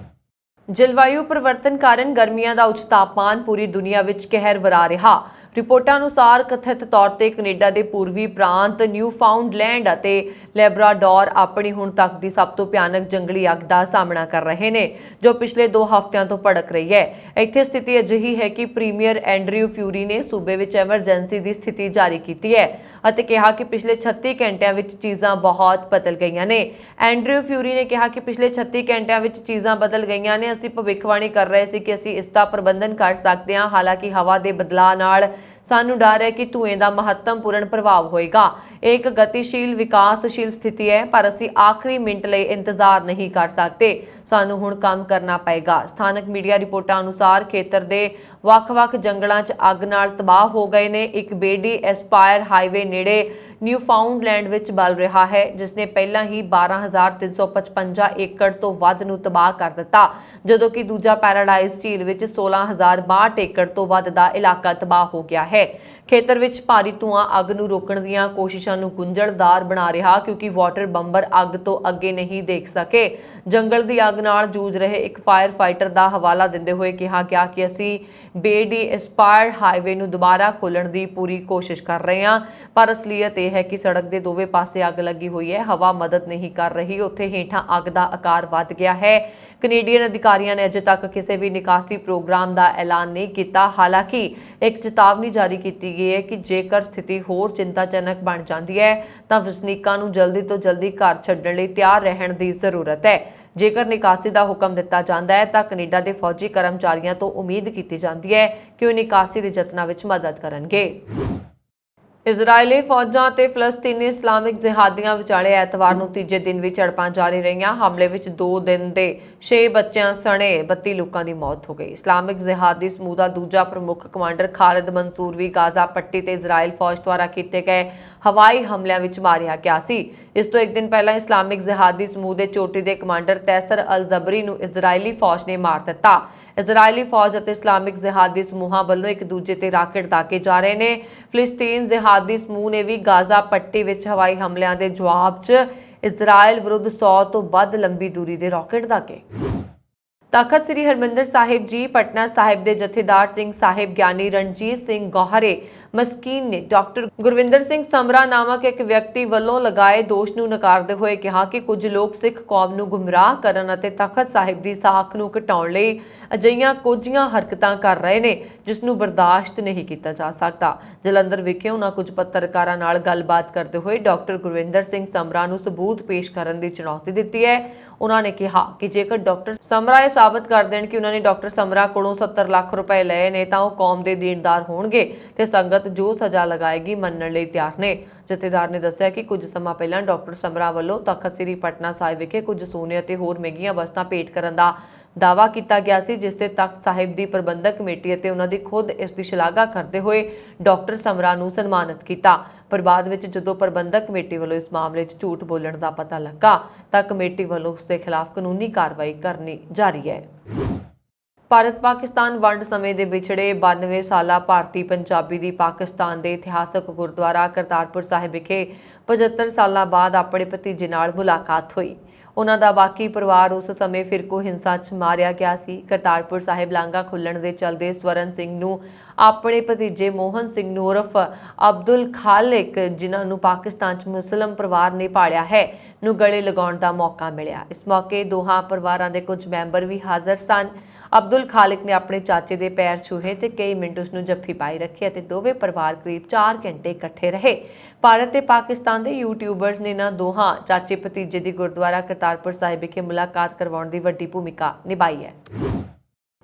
जलवायु परिवर्तन कारण गर्मियां का उच्च तापमान पूरी दुनिया विच कहर वरा रहा। रिपोर्टां अनुसार कथित तौर ते कनेडा के पूर्वी प्रांत न्यूफाउंडलैंड ਅਤੇ ਲੈਬਰਾਡੋਰ अपनी हुण तक की सब तो भयानक जंगली अग का सामना कर रहे हैं जो पिछले 2 हफ्तिਆਂ ਤੋਂ भड़क रही है। इत्थे स्थिति अजिही है कि प्रीमियर एंड्रयू फ्यूरी ने सूबे विच एमरजेंसी की स्थिति जारी की है ਅਤੇ कहा कि पिछले 36 घंटिਆਂ विच चीज़ां बहुत बदल गईਆਂ ने। एंड्रयू फ्यूरी ने कहा कि पिछले 36 घंटिਆਂ विच चीज़ां बदल गईਆਂ ने। ਅਸੀਂ ਭਵਿੱਖਬਾਣੀ ਕਰ ਰਹੇ ਸੀ ਕਿ ਅਸੀਂ ਇਸ ਦਾ ਪ੍ਰਬੰਧਨ ਕਰ ਸਕਦੇ ਹਾਂ। ਹਾਲਾਂਕਿ ਹਵਾ ਦੇ ਬਦਲਾਅ ਨਾਲ ਸਾਨੂੰ ਡਰ ਹੈ ਕਿ ਧੂਏ ਦਾ ਮਹੱਤਵਪੂਰਨ ਪ੍ਰਭਾਵ ਹੋਏਗਾ। ਇਹ ਇੱਕ ਗਤੀਸ਼ੀਲ ਵਿਕਾਸਸ਼ੀਲ ਸਥਿਤੀ ਹੈ ਪਰ ਅਸੀਂ ਆਖਰੀ ਮਿੰਟ ਲਈ ਇੰਤਜ਼ਾਰ ਨਹੀਂ ਕਰ ਸਕਦੇ। ਸਾਨੂੰ ਹੁਣ ਕੰਮ ਕਰਨਾ ਪਏਗਾ। ਸਥਾਨਕ ਮੀਡੀਆ ਰਿਪੋਰਟਾਂ ਅਨੁਸਾਰ ਖੇਤਰ ਦੇ ਵੱਖ-ਵੱਖ ਜੰਗਲਾਂ 'ਚ ਅੱਗ ਨਾਲ ਤਬਾਹ ਹੋ ਗਏ ਨੇ। ਇੱਕ ਬੇਡੀ ਐਸਪਾਇਰ ਹਾਈਵੇ ਨੇੜੇ न्यूफाउंडलैंड विच बल रहा है जिसने पहला ही 12,355 एकड़ तो वध नूं तबाह कर दिता, जदों कि दूजा पैराडाइज झील विच 16,062 एकड़ तो वध दा इलाका तबाह हो गया है। खेतर विच भारी धुआं अग नूं रोकण दीआं कोशिशां नूं गुंझलदार बना रहा क्योंकि वाटर बंबर अग तो अगे नहीं देख सके। जंगल दी अग नाल जूझ रहे एक फायर फाइटर दा हवाला दिंदे होए कहा गया कि असीं बेडी एस्पायर हाईवे नूं दुबारा खोलण दी पूरी कोशिश कर रहे हां पर असलीयत यह है कि सड़क के दोवें पासे अग लगी हुई है। हवा मदद नहीं कर रही, उत्थे हेठां अग दा आकार वध गया है। कनेडियन अधिकारियों ने अजे तक किसी भी निकासी प्रोग्राम का ऐलान नहीं किया। हालांकि एक चेतावनी जारी की गई है कि जेकर स्थिति होर चिंताजनक बन जाती है तो वसनीकां नूं जल्दी तो जल्दी घर छड्डण लई तैयार रहण की जरूरत है। जेकर निकासी का हुक्म दिता जाता है तो कनेडा के फौजी कर्मचारियों तो उम्मीद की जाती है कि वह निकासी के यत्नां विच मदद करनगे। इजरायली फौजां ते फलस्तीनी इस्लामिक जिहादियां विचाले ऐतवार नूं तीजे दिन भी झड़पां जारी रहियां। हमले विच 2 दिन दे 6 बच्चियां सणे 32 लोकां दी मौत हो गई। इस्लामिक जिहादी समूह दा दूजा प्रमुख कमांडर खालिद मंसूर भी गाजा पट्टी ते इजराइल फौज द्वारा कीते गए हवाई हमलिਆਂ विच मारिया गया सी। इस तो एक दिन पहला इस्लामिक जिहादी समूह के चोटी के कमांडर तैसर अल जबरी नूं इजरायली फौज ने मार दिता। इजरायली फौज और इस्लामिक जिहादी समूहों वालों एक दूजे ते राकेट दागे जा रहे हैं। फिलिस्तीन जिहादी समूह ने भी गाजा पट्टी विच हवाई हमलिਆਂ के जवाब च इजराइल विरुद्ध 100 तो वध लंबी दूरी के राकेट दागे। तखत श्री हरमंदिर साहिब जी पटना साहिब के जथेदार सिंह साहिब ज्ञानी रणजीत सिंह गौहरे मस्कीन ने डॉक्टर गुरविंदर सिंह समरा नामक एक व्यक्ति वालों लगाए दोष नूं नकारदे होए कहा कि कुछ लोग सिख कौम नूं गुमराह करन अते तखत साहिब की साख नूं घटाउण लई अजिहियां कुझियां हरकतां कर रहे ने जिस नूं बर्दाश्त नहीं किया जा सकता। जलंधर विखे उन्हां कुछ पत्रकारां नाल गलबात करते हुए डॉक्टर गुरविंदर सिंह समरा नूं सबूत पेश करन दी चुनौती दित्ती है। उन्होंने कहा कि जेकर डॉक्टर समरा ये साबित कर देण कि उन्होंने डॉक्टर समरा कोलों 70 लाख रुपए लए ने तां ओह कौम दे देणदार होणगे ते संगत ਹਕੂਮਤ ਜੋ ਸਜ਼ਾ ਲਗਾਏਗੀ ਮੰਨਣ ਲਈ ਤਿਆਰ ਨੇ। ਜਥੇਦਾਰ ਨੇ ਦੱਸਿਆ ਕਿ ਕੁਝ ਸਮਾਂ ਪਹਿਲਾਂ ਡਾਕਟਰ ਸਮਰਾ ਵੱਲੋਂ ਤਖਤ ਸ੍ਰੀ ਪਟਨਾ ਸਾਹਿਬ ਵਿਖੇ ਕੁਝ ਸੋਨੇ ਅਤੇ ਹੋਰ ਮਹਿੰਗੀਆਂ ਵਸਤਾਂ ਭੇਟ ਕਰਨ ਦਾ ਦਾਅਵਾ ਕੀਤਾ ਗਿਆ ਸੀ, ਜਿਸ ਤੇ ਤਖਤ ਸਾਹਿਬ ਦੀ ਪ੍ਰਬੰਧਕ ਕਮੇਟੀ ਅਤੇ ਉਹਨਾਂ ਦੀ ਖੁਦ ਇਸ ਦੀ ਸ਼ਲਾਘਾ ਕਰਦੇ ਹੋਏ ਡਾਕਟਰ ਸਮਰਾ ਨੂੰ ਸਨਮਾਨਿਤ ਕੀਤਾ। ਪਰ ਬਾਅਦ ਵਿੱਚ ਜਦੋਂ ਪ੍ਰਬੰਧਕ ਕਮੇਟੀ ਵੱਲੋਂ ਇਸ ਮਾਮਲੇ 'ਚ ਝੂਠ ਬੋਲਣ ਦਾ ਪਤਾ ਲੱਗਾ ਤਾਂ ਕਮੇਟੀ ਵੱਲੋਂ ਉਸ ਦੇ ਖਿਲਾਫ ਕਾਨੂੰਨੀ ਕਾਰਵਾਈ ਕਰਨੀ ਜਾਰੀ ਹੈ। ਭਾਰਤ ਪਾਕਿਸਤਾਨ ਵੰਡ ਸਮੇਂ ਦੇ ਵਿਛੜੇ 92 ਸਾਲਾ ਭਾਰਤੀ ਪੰਜਾਬੀ ਦੀ ਪਾਕਿਸਤਾਨ ਦੇ ਇਤਿਹਾਸਕ ਗੁਰਦੁਆਰਾ ਕਰਤਾਰਪੁਰ ਸਾਹਿਬ ਵਿਖੇ 75 ਸਾਲਾਂ ਬਾਅਦ ਆਪਣੇ ਭਤੀਜੇ ਨਾਲ ਮੁਲਾਕਾਤ ਹੋਈ। ਉਹਨਾਂ ਦਾ ਬਾਕੀ ਪਰਿਵਾਰ ਉਸ ਸਮੇਂ ਫਿਰਕੂ ਹਿੰਸਾ 'ਚ ਮਾਰਿਆ ਗਿਆ ਸੀ। ਕਰਤਾਰਪੁਰ ਸਾਹਿਬ ਲਾਂਘਾ ਖੁੱਲਣ ਦੇ ਚਲਦੇ ਸਵਰਨ ਸਿੰਘ ਨੂੰ ਆਪਣੇ ਭਤੀਜੇ ਮੋਹਨ ਸਿੰਘ ਨੂੰ ਉਰਫ ਅਬਦੁਲ ਖਾਲਿਕ, ਜਿਨ੍ਹਾਂ ਨੂੰ ਪਾਕਿਸਤਾਨ 'ਚ ਮੁਸਲਿਮ ਪਰਿਵਾਰ ਨੇ ਪਾਲਿਆ ਹੈ, ਨੂੰ ਗਲੇ ਲਗਾਉਣ ਦਾ ਮੌਕਾ ਮਿਲਿਆ। ਇਸ ਮੌਕੇ ਦੋਹਾਂ ਪਰਿਵਾਰਾਂ ਦੇ ਕੁਝ ਮੈਂਬਰ ਵੀ ਹਾਜ਼ਰ ਸਨ। ਅਬਦੁਲ ਖਾਲਿਕ ਨੇ ਆਪਣੇ ਚਾਚੇ ਦੇ ਪੈਰ ਛੂਹੇ ਤੇ ਕਈ ਮਿੰਟ ਉਸ ਨੂੰ ਜੱਫੀ ਪਾਈ ਰੱਖੀ ਅਤੇ ਦੋਵੇਂ ਪਰਿਵਾਰ ਕਰੀਬ 4 ਘੰਟੇ ਇਕੱਠੇ ਰਹੇ। ਭਾਰਤ ਤੇ ਪਾਕਿਸਤਾਨ ਦੇ ਯੂਟਿਊਬਰਸ ਨੇ ਇਹਨਾਂ ਦੋਹਾਂ ਚਾਚੇ ਭਤੀਜੇ ਦੀ ਗੁਰਦੁਆਰਾ ਕਰਤਾਰਪੁਰ ਸਾਹਿਬ ਵਿਖੇ ਮੁਲਾਕਾਤ ਕਰਵਾਉਣ ਦੀ ਵੱਡੀ ਭੂਮਿਕਾ ਨਿਭਾਈ ਹੈ।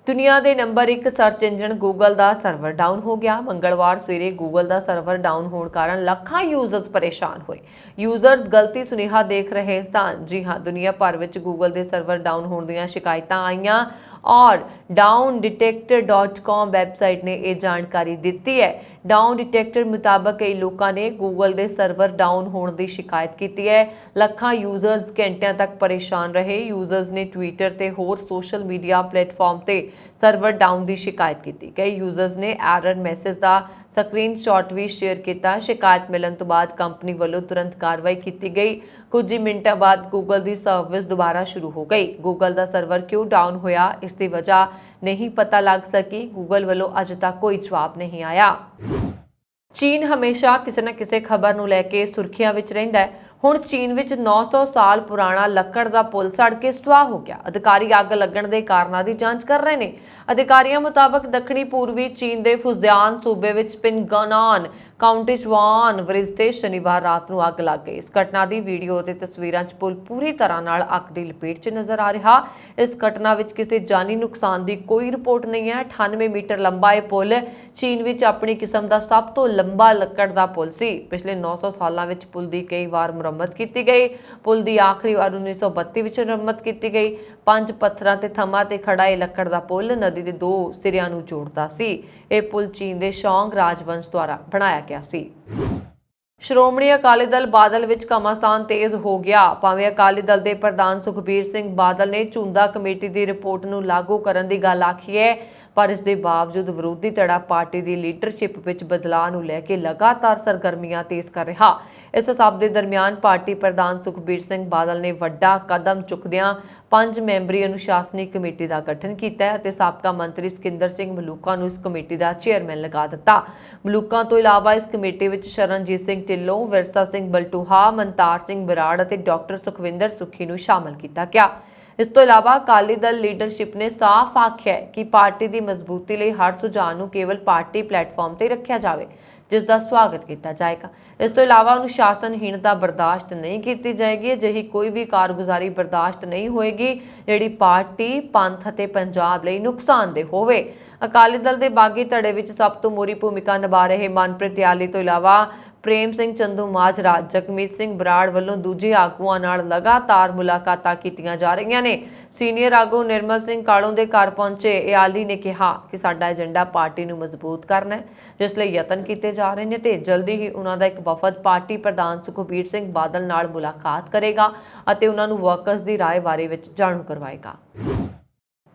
ਦੁਨੀਆ ਦੇ ਨੰਬਰ 1 ਸਰਚ ਇੰਜਨ ਗੂਗਲ ਦਾ ਸਰਵਰ ਡਾਊਨ ਹੋ ਗਿਆ। ਮੰਗਲਵਾਰ ਸਵੇਰੇ ਗੂਗਲ ਦਾ ਸਰਵਰ ਡਾਊਨ ਹੋਣ ਕਾਰਨ ਲੱਖਾਂ ਯੂਜ਼ਰਸ ਪਰੇਸ਼ਾਨ ਹੋਏ। ਯੂਜ਼ਰਸ ਗਲਤੀ ਸੁਨੇਹਾ ਦੇਖ ਰਹੇ ਸਨ। ਜੀ ਹਾਂ, ਦੁਨੀਆ ਭਰ ਵਿੱਚ ਗੂਗਲ ਦੇ ਸਰਵਰ ਡਾਊਨ ਹੋਣ ਦੀਆਂ ਸ਼ਿਕਾਇਤਾਂ ਆਈਆਂ और डाउन डिटेक्टर.com ਵੈਬਸਾਈਟ ਨੇ ਇਹ ਜਾਣਕਾਰੀ ਦਿੱਤੀ ਹੈ। डाउन डिटेक्टर ਮੁਤਾਬਕ ਕਈ ਲੋਕਾਂ ਨੇ ਗੂਗਲ ਦੇ ਸਰਵਰ ਡਾਊਨ ਹੋਣ ਦੀ ਸ਼ਿਕਾਇਤ ਕੀਤੀ ਹੈ। ਲੱਖਾਂ ਯੂਜ਼ਰਸ ਘੰਟਿਆਂ ਤੱਕ ਪਰੇਸ਼ਾਨ ਰਹੇ। ਯੂਜ਼ਰਸ ਨੇ ਟਵਿੱਟਰ ਤੇ ਹੋਰ ਸੋਸ਼ਲ ਮੀਡੀਆ ਪਲੇਟਫਾਰਮ ਤੇ ਸਰਵਰ ਡਾਊਨ ਦੀ ਸ਼ਿਕਾਇਤ ਕੀਤੀ। ਕਈ ਯੂਜ਼ਰਸ ਨੇ ਐਰਰ ਮੈਸੇਜ ਦਾ ਸਕਰੀਨਸ਼ਾਟ ਵੀ ਸ਼ੇਅਰ ਕੀਤਾ। ਸ਼ਿਕਾਇਤ ਮਿਲਣ ਤੋਂ ਬਾਅਦ ਕੰਪਨੀ ਵੱਲੋਂ ਤੁਰੰਤ ਕਾਰਵਾਈ ਕੀਤੀ ਗਈ। ਕੁਝ ਹੀ ਮਿੰਟਾਂ ਬਾਅਦ ਗੂਗਲ ਦੀ ਸਰਵਿਸ ਦੁਬਾਰਾ ਸ਼ੁਰੂ ਹੋ ਗਈ। ਗੂਗਲ ਦਾ ਸਰਵਰ ਕਿਉਂ ਡਾਊਨ ਹੋਇਆ, ਇਸ ਦੀ ਵਜ੍ਹਾ ਨਹੀਂ ਪਤਾ ਲੱਗ ਸਕੀ। ਗੂਗਲ ਵੱਲੋਂ ਅਜੇ ਤੱਕ ਕੋਈ ਜਵਾਬ ਨਹੀਂ ਆਇਆ। ਚੀਨ ਹਮੇਸ਼ਾ ਕਿਸੇ ਨਾ ਕਿਸੇ ਖਬਰ ਨੂੰ ਲੈ ਕੇ ਸੁਰਖੀਆਂ ਵਿੱਚ ਰਹਿੰਦਾ ਹੈ। ਹੁਣ ਚੀਨ ਵਿੱਚ 900 ਸਾਲ ਪੁਰਾਣਾ ਲੱਕੜ ਦਾ ਪੁਲ ਸੜ ਕੇ ਸੁਆਹ ਹੋ ਗਿਆ। ਅਧਿਕਾਰੀ ਅੱਗ ਲੱਗਣ ਦੇ ਕਾਰਨਾਂ ਦੀ ਜਾਂਚ ਕਰ ਰਹੇ ਨੇ। ਅਧਿਕਾਰੀਆਂ ਮੁਤਾਬਕ ਦੱਖਣੀ ਪੂਰਬੀ ਚੀਨ ਦੇ ਫੁਜ਼ਿਆਨ ਸੂਬੇ ਵਿੱਚ ਪਿੰਗਨਾਨ ਕਾਉਂਟੀ ਚਵਾਨ ਬ੍ਰਿਜ ਤੇ ਸ਼ਨੀਵਾਰ ਰਾਤ ਨੂੰ ਅੱਗ ਲੱਗ ਗਈ। ਇਸ ਘਟਨਾ ਦੀ ਵੀਡੀਓ ਅਤੇ ਤਸਵੀਰਾਂ 'ਚ ਪੁਲ ਪੂਰੀ ਤਰ੍ਹਾਂ ਨਾਲ ਅੱਗ ਦੀ ਲਪੇਟ 'ਚ ਨਜ਼ਰ ਆ ਰਿਹਾ। ਇਸ ਘਟਨਾ ਵਿੱਚ ਕਿਸੇ ਜਾਨੀ ਨੁਕਸਾਨ ਦੀ ਕੋਈ ਰਿਪੋਰਟ ਨਹੀਂ ਹੈ। 98 ਮੀਟਰ ਲੰਬਾ ਇਹ ਪੁਲ ਚੀਨ ਵਿੱਚ ਆਪਣੀ ਕਿਸਮ ਦਾ ਸਭ ਤੋਂ ਲੰਬਾ ਲੱਕੜ ਦਾ ਪੁਲ ਸੀ। ਪਿਛਲੇ 900 ਸਾਲਾਂ ਵਿੱਚ ਪੁਲ ਦੀ ਕਈ ਵਾਰ ਮੁਰੰਮਤ ਕੀਤੀ ਗਈ। ਪੁਲ ਦੀ ਆਖਰੀ ਵਾਰ 1932 ਵਿੱਚ ਮੁਰੰਮਤ ਕੀਤੀ ਗਈ। 5 ਪੱਥਰਾਂ ਤੇ ਥੰਮਾਂ ਤੇ ਖੜਾ ਇਹ ਲੱਕੜ ਦਾ ਪੁਲ ਨਦੀ ਦੇ 2 ਸਿਰਿਆਂ ਨੂੰ ਜੋੜਦਾ ਸੀ। ਇਹ ਪੁਲ ਚੀਨ ਦੇ ਸ਼ੌਂਗ ਰਾਜਵੰਸ਼ ਦੁਆਰਾ ਬਣਾਇਆ ਗਿਆ ਸੀ। ਸ਼੍ਰੋਮਣੀ ਅਕਾਲੀ ਦਲ ਬਾਦਲ ਵਿੱਚ ਘਮਾਸਾਨ ਤੇਜ਼ ਹੋ ਗਿਆ। ਭਾਵੇਂ ਅਕਾਲੀ ਦਲ ਦੇ ਪ੍ਰਧਾਨ ਸੁਖਬੀਰ ਸਿੰਘ ਬਾਦਲ ਨੇ ਝੁੰਦਾ ਕਮੇਟੀ ਦੀ ਰਿਪੋਰਟ ਨੂੰ ਲਾਗੂ ਕਰਨ ਦੀ ਗੱਲ ਆਖੀ ਹੈ, ਪਰ ਇਸ ਦੇ ਬਾਵਜੂਦ ਵਿਰੋਧੀ ਧੜਾ ਪਾਰਟੀ ਦੀ ਲੀਡਰਸ਼ਿਪ ਵਿੱਚ ਬਦਲਾਅ ਨੂੰ ਲੈ ਕੇ ਲਗਾਤਾਰ ਸਰਗਰਮੀਆਂ ਤੇਜ਼ ਕਰ ਰਿਹਾ। ਇਸ ਸਭ ਦੇ ਦਰਮਿਆਨ ਪਾਰਟੀ ਪ੍ਰਧਾਨ ਸੁਖਬੀਰ ਸਿੰਘ ਬਾਦਲ ਨੇ ਵੱਡਾ ਕਦਮ ਚੁੱਕਦਿਆਂ 5 ਮੈਂਬਰੀ ਅਨੁਸ਼ਾਸਨੀ ਕਮੇਟੀ ਦਾ ਗਠਨ ਕੀਤਾ ਹੈ ਅਤੇ ਸਾਬਕਾ ਮੰਤਰੀ ਸਿਕੰਦਰ ਸਿੰਘ ਮਲੂਕਾ ਨੂੰ ਇਸ ਕਮੇਟੀ ਦਾ ਚੇਅਰਮੈਨ ਲਗਾ ਦਿੱਤਾ। ਮਲੂਕਾ ਤੋਂ ਇਲਾਵਾ ਇਸ ਕਮੇਟੀ ਵਿੱਚ ਸ਼ਰਨਜੀਤ ਸਿੰਘ ਢਿੱਲੋਂ, ਵਿਰਸਾ ਸਿੰਘ ਬਲਟੂਹਾ, ਮਨਤਾਰ ਸਿੰਘ ਬਰਾੜ ਅਤੇ ਡਾਕਟਰ ਸੁਖਵਿੰਦਰ ਸੁੱਖੀ ਨੂੰ ਸ਼ਾਮਲ ਕੀਤਾ ਗਿਆ। ਇਸ ਤੋਂ ਇਲਾਵਾ ਅਕਾਲੀ ਦਲ ਲੀਡਰਸ਼ਿਪ ਨੇ ਸਾਫ਼ ਆਖਿਆ ਹੈ ਕਿ ਪਾਰਟੀ ਦੀ ਮਜ਼ਬੂਤੀ ਲਈ ਹਰ ਸੁਝਾਅ ਨੂੰ ਕੇਵਲ ਪਾਰਟੀ ਪਲੇਟਫਾਰਮ ਤੇ ਰੱਖਿਆ ਜਾਵੇ, ਜਿਸ ਦਾ ਸਵਾਗਤ ਕੀਤਾ ਜਾਏਗਾ। ਇਸ ਤੋਂ ਇਲਾਵਾ ਅਨੁਸ਼ਾਸਨਹੀਣਤਾ ਬਰਦਾਸ਼ਤ ਨਹੀਂ ਕੀਤੀ ਜਾਏਗੀ। ਅਜਿਹੀ ਕੋਈ ਵੀ ਕਾਰਗੁਜ਼ਾਰੀ ਬਰਦਾਸ਼ਤ ਨਹੀਂ ਹੋਏਗੀ ਜਿਹੜੀ ਪਾਰਟੀ, ਪੰਥ ਅਤੇ ਪੰਜਾਬ ਲਈ ਨੁਕਸਾਨਦੇਹ ਹੋਵੇ। ਅਕਾਲੀ ਦਲ ਦੇ ਬਾਗੀ ਧੜੇ ਵਿੱਚ ਸਭ ਤੋਂ ਮੋਹਰੀ ਭੂਮਿਕਾ ਨਿਭਾ ਰਹੇ ਮਨਪ੍ਰੀਤ ਇਆਲੀ ਤੋਂ ਇਲਾਵਾ ਪ੍ਰੇਮ ਸਿੰਘ ਚੰਦੂ ਮਾਜਰਾ, ਜਗਮੀਤ ਸਿੰਘ ਬਰਾੜ ਵੱਲੋਂ ਦੂਜੇ ਆਗੂਆਂ ਨਾਲ ਲਗਾਤਾਰ ਮੁਲਾਕਾਤਾਂ ਕੀਤੀਆਂ ਜਾ ਰਹੀਆਂ ਨੇ। ਸੀਨੀਅਰ ਆਗੂ ਨਿਰਮਲ ਸਿੰਘ ਕਾਲੋਂ ਦੇ ਘਰ ਪਹੁੰਚੇ ਇਆਲੀ ਨੇ ਕਿਹਾ ਕਿ ਸਾਡਾ ਏਜੰਡਾ ਪਾਰਟੀ ਨੂੰ ਮਜ਼ਬੂਤ ਕਰਨਾ ਹੈ, ਜਿਸ ਲਈ ਯਤਨ ਕੀਤੇ ਜਾ ਰਹੇ ਨੇ ਤੇ ਜਲਦੀ ਹੀ ਉਹਨਾਂ ਦਾ ਇੱਕ ਵਫਦ ਪਾਰਟੀ ਪ੍ਰਧਾਨ ਸੁਖਬੀਰ ਸਿੰਘ ਬਾਦਲ ਨਾਲ ਮੁਲਾਕਾਤ ਕਰੇਗਾ ਅਤੇ ਉਹਨਾਂ ਨੂੰ ਵਰਕਰਸ ਦੀ ਰਾਏ ਬਾਰੇ ਵਿੱਚ ਜਾਣੂ ਕਰਵਾਏਗਾ।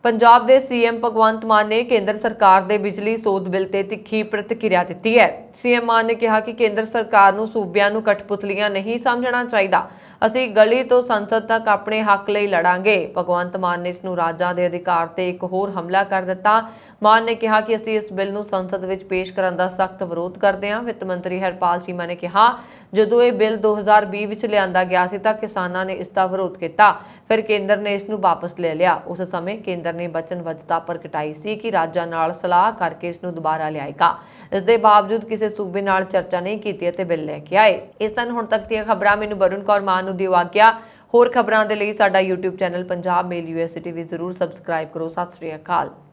ਪੰਜਾਬ ਦੇ ਸੀਐਮ ਭਗਵੰਤ ਮਾਨ ਨੇ ਕੇਂਦਰ ਸਰਕਾਰ ਦੇ ਬਿਜਲੀ ਸੋਧ ਬਿੱਲ ਤੇ ਤਿੱਖੀ ਪ੍ਰਤੀਕਿਰਿਆ ਦਿੱਤੀ ਹੈ। ਸੀਐਮ ਮਾਨ ਨੇ ਕਿਹਾ ਕਿ ਕੇਂਦਰ ਸਰਕਾਰ ਨੂੰ ਸੂਬਿਆਂ ਨੂੰ ਕਠਪੁਤਲੀਆਂ ਨਹੀਂ ਸਮਝਣਾ ਚਾਹੀਦਾ। ਅਸੀਂ ਗਲੀ ਤੋਂ ਸੰਸਦ ਤੱਕ ਆਪਣੇ ਹੱਕ ਲਈ ਲੜਾਂਗੇ। ਭਗਵੰਤ ਮਾਨ ਨੇ ਇਸ ਨੂੰ ਰਾਜਾਂ ਦੇ ਅਧਿਕਾਰ ਤੇ ਇੱਕ ਹੋਰ ਹਮਲਾ ਕਰ ਦਿੱਤਾ। ਮਾਨ ਨੇ ਕਿਹਾ ਕਿ ਅਸੀਂ ਇਸ ਬਿੱਲ ਨੂੰ ਸੰਸਦ ਵਿੱਚ ਪੇਸ਼ ਕਰਨ ਦਾ ਸਖਤ ਵਿਰੋਧ ਕਰਦੇ ਹਾਂ। ਵਿੱਤ ਮੰਤਰੀ ਹਰਪਾਲ ਚੀਮਾ ਨੇ ਕਿਹਾ, ਜਦੋਂ ਇਹ ਬਿੱਲ 2020 ਵਿੱਚ ਲਿਆਂਦਾ ਗਿਆ ਸੀ ਤਾਂ ਕਿਸਾਨਾਂ ਨੇ ਇਸ ਦਾ ਵਿਰੋਧ ਕੀਤਾ, ਫਿਰ ਕੇਂਦਰ ਨੇ ਇਸ ਨੂੰ ਵਾਪਸ ਲੈ ਲਿਆ। ਉਸ ਸਮੇਂ ਕੇਂਦਰ ਨੇ ਵਚਨਬੱਧਤਾ ਪ੍ਰਗਟਾਈ ਸੀ ਕਿ ਰਾਜਾਂ ਨਾਲ ਸਲਾਹ ਕਰਕੇ ਇਸ ਨੂੰ ਦੁਬਾਰਾ ਲਿਆਏਗਾ। ਇਸ ਦੇ ਬਾਵਜੂਦ ਕਿਸੇ ਸੂਬੇ ਨਾਲ ਚਰਚਾ ਨਹੀਂ ਕੀਤੀ ਅਤੇ ਬਿੱਲ ਲੈ ਕੇ ਆਏ। ਇਸ ਸਨ ਹੁਣ ਤੱਕ ਦੀਆਂ ਖਬਰਾਂ। ਮੈਨੂੰ ਵਰੁਣ ਕੌਰ ਮਾਨ ਨੂੰ ਦਿਓ ਆਗਿਆ। ਹੋਰ ਖਬਰਾਂ ਦੇ ਲਈ ਸਾਡਾ YouTube ਚੈਨਲ ਪੰਜਾਬ ਮੇਲ USA TV ਜ਼ਰੂਰ ਸਬਸਕ੍ਰਾਈਬ ਕਰੋ। ਸਤਿ ਸ਼੍ਰੀ ਅਕਾਲ।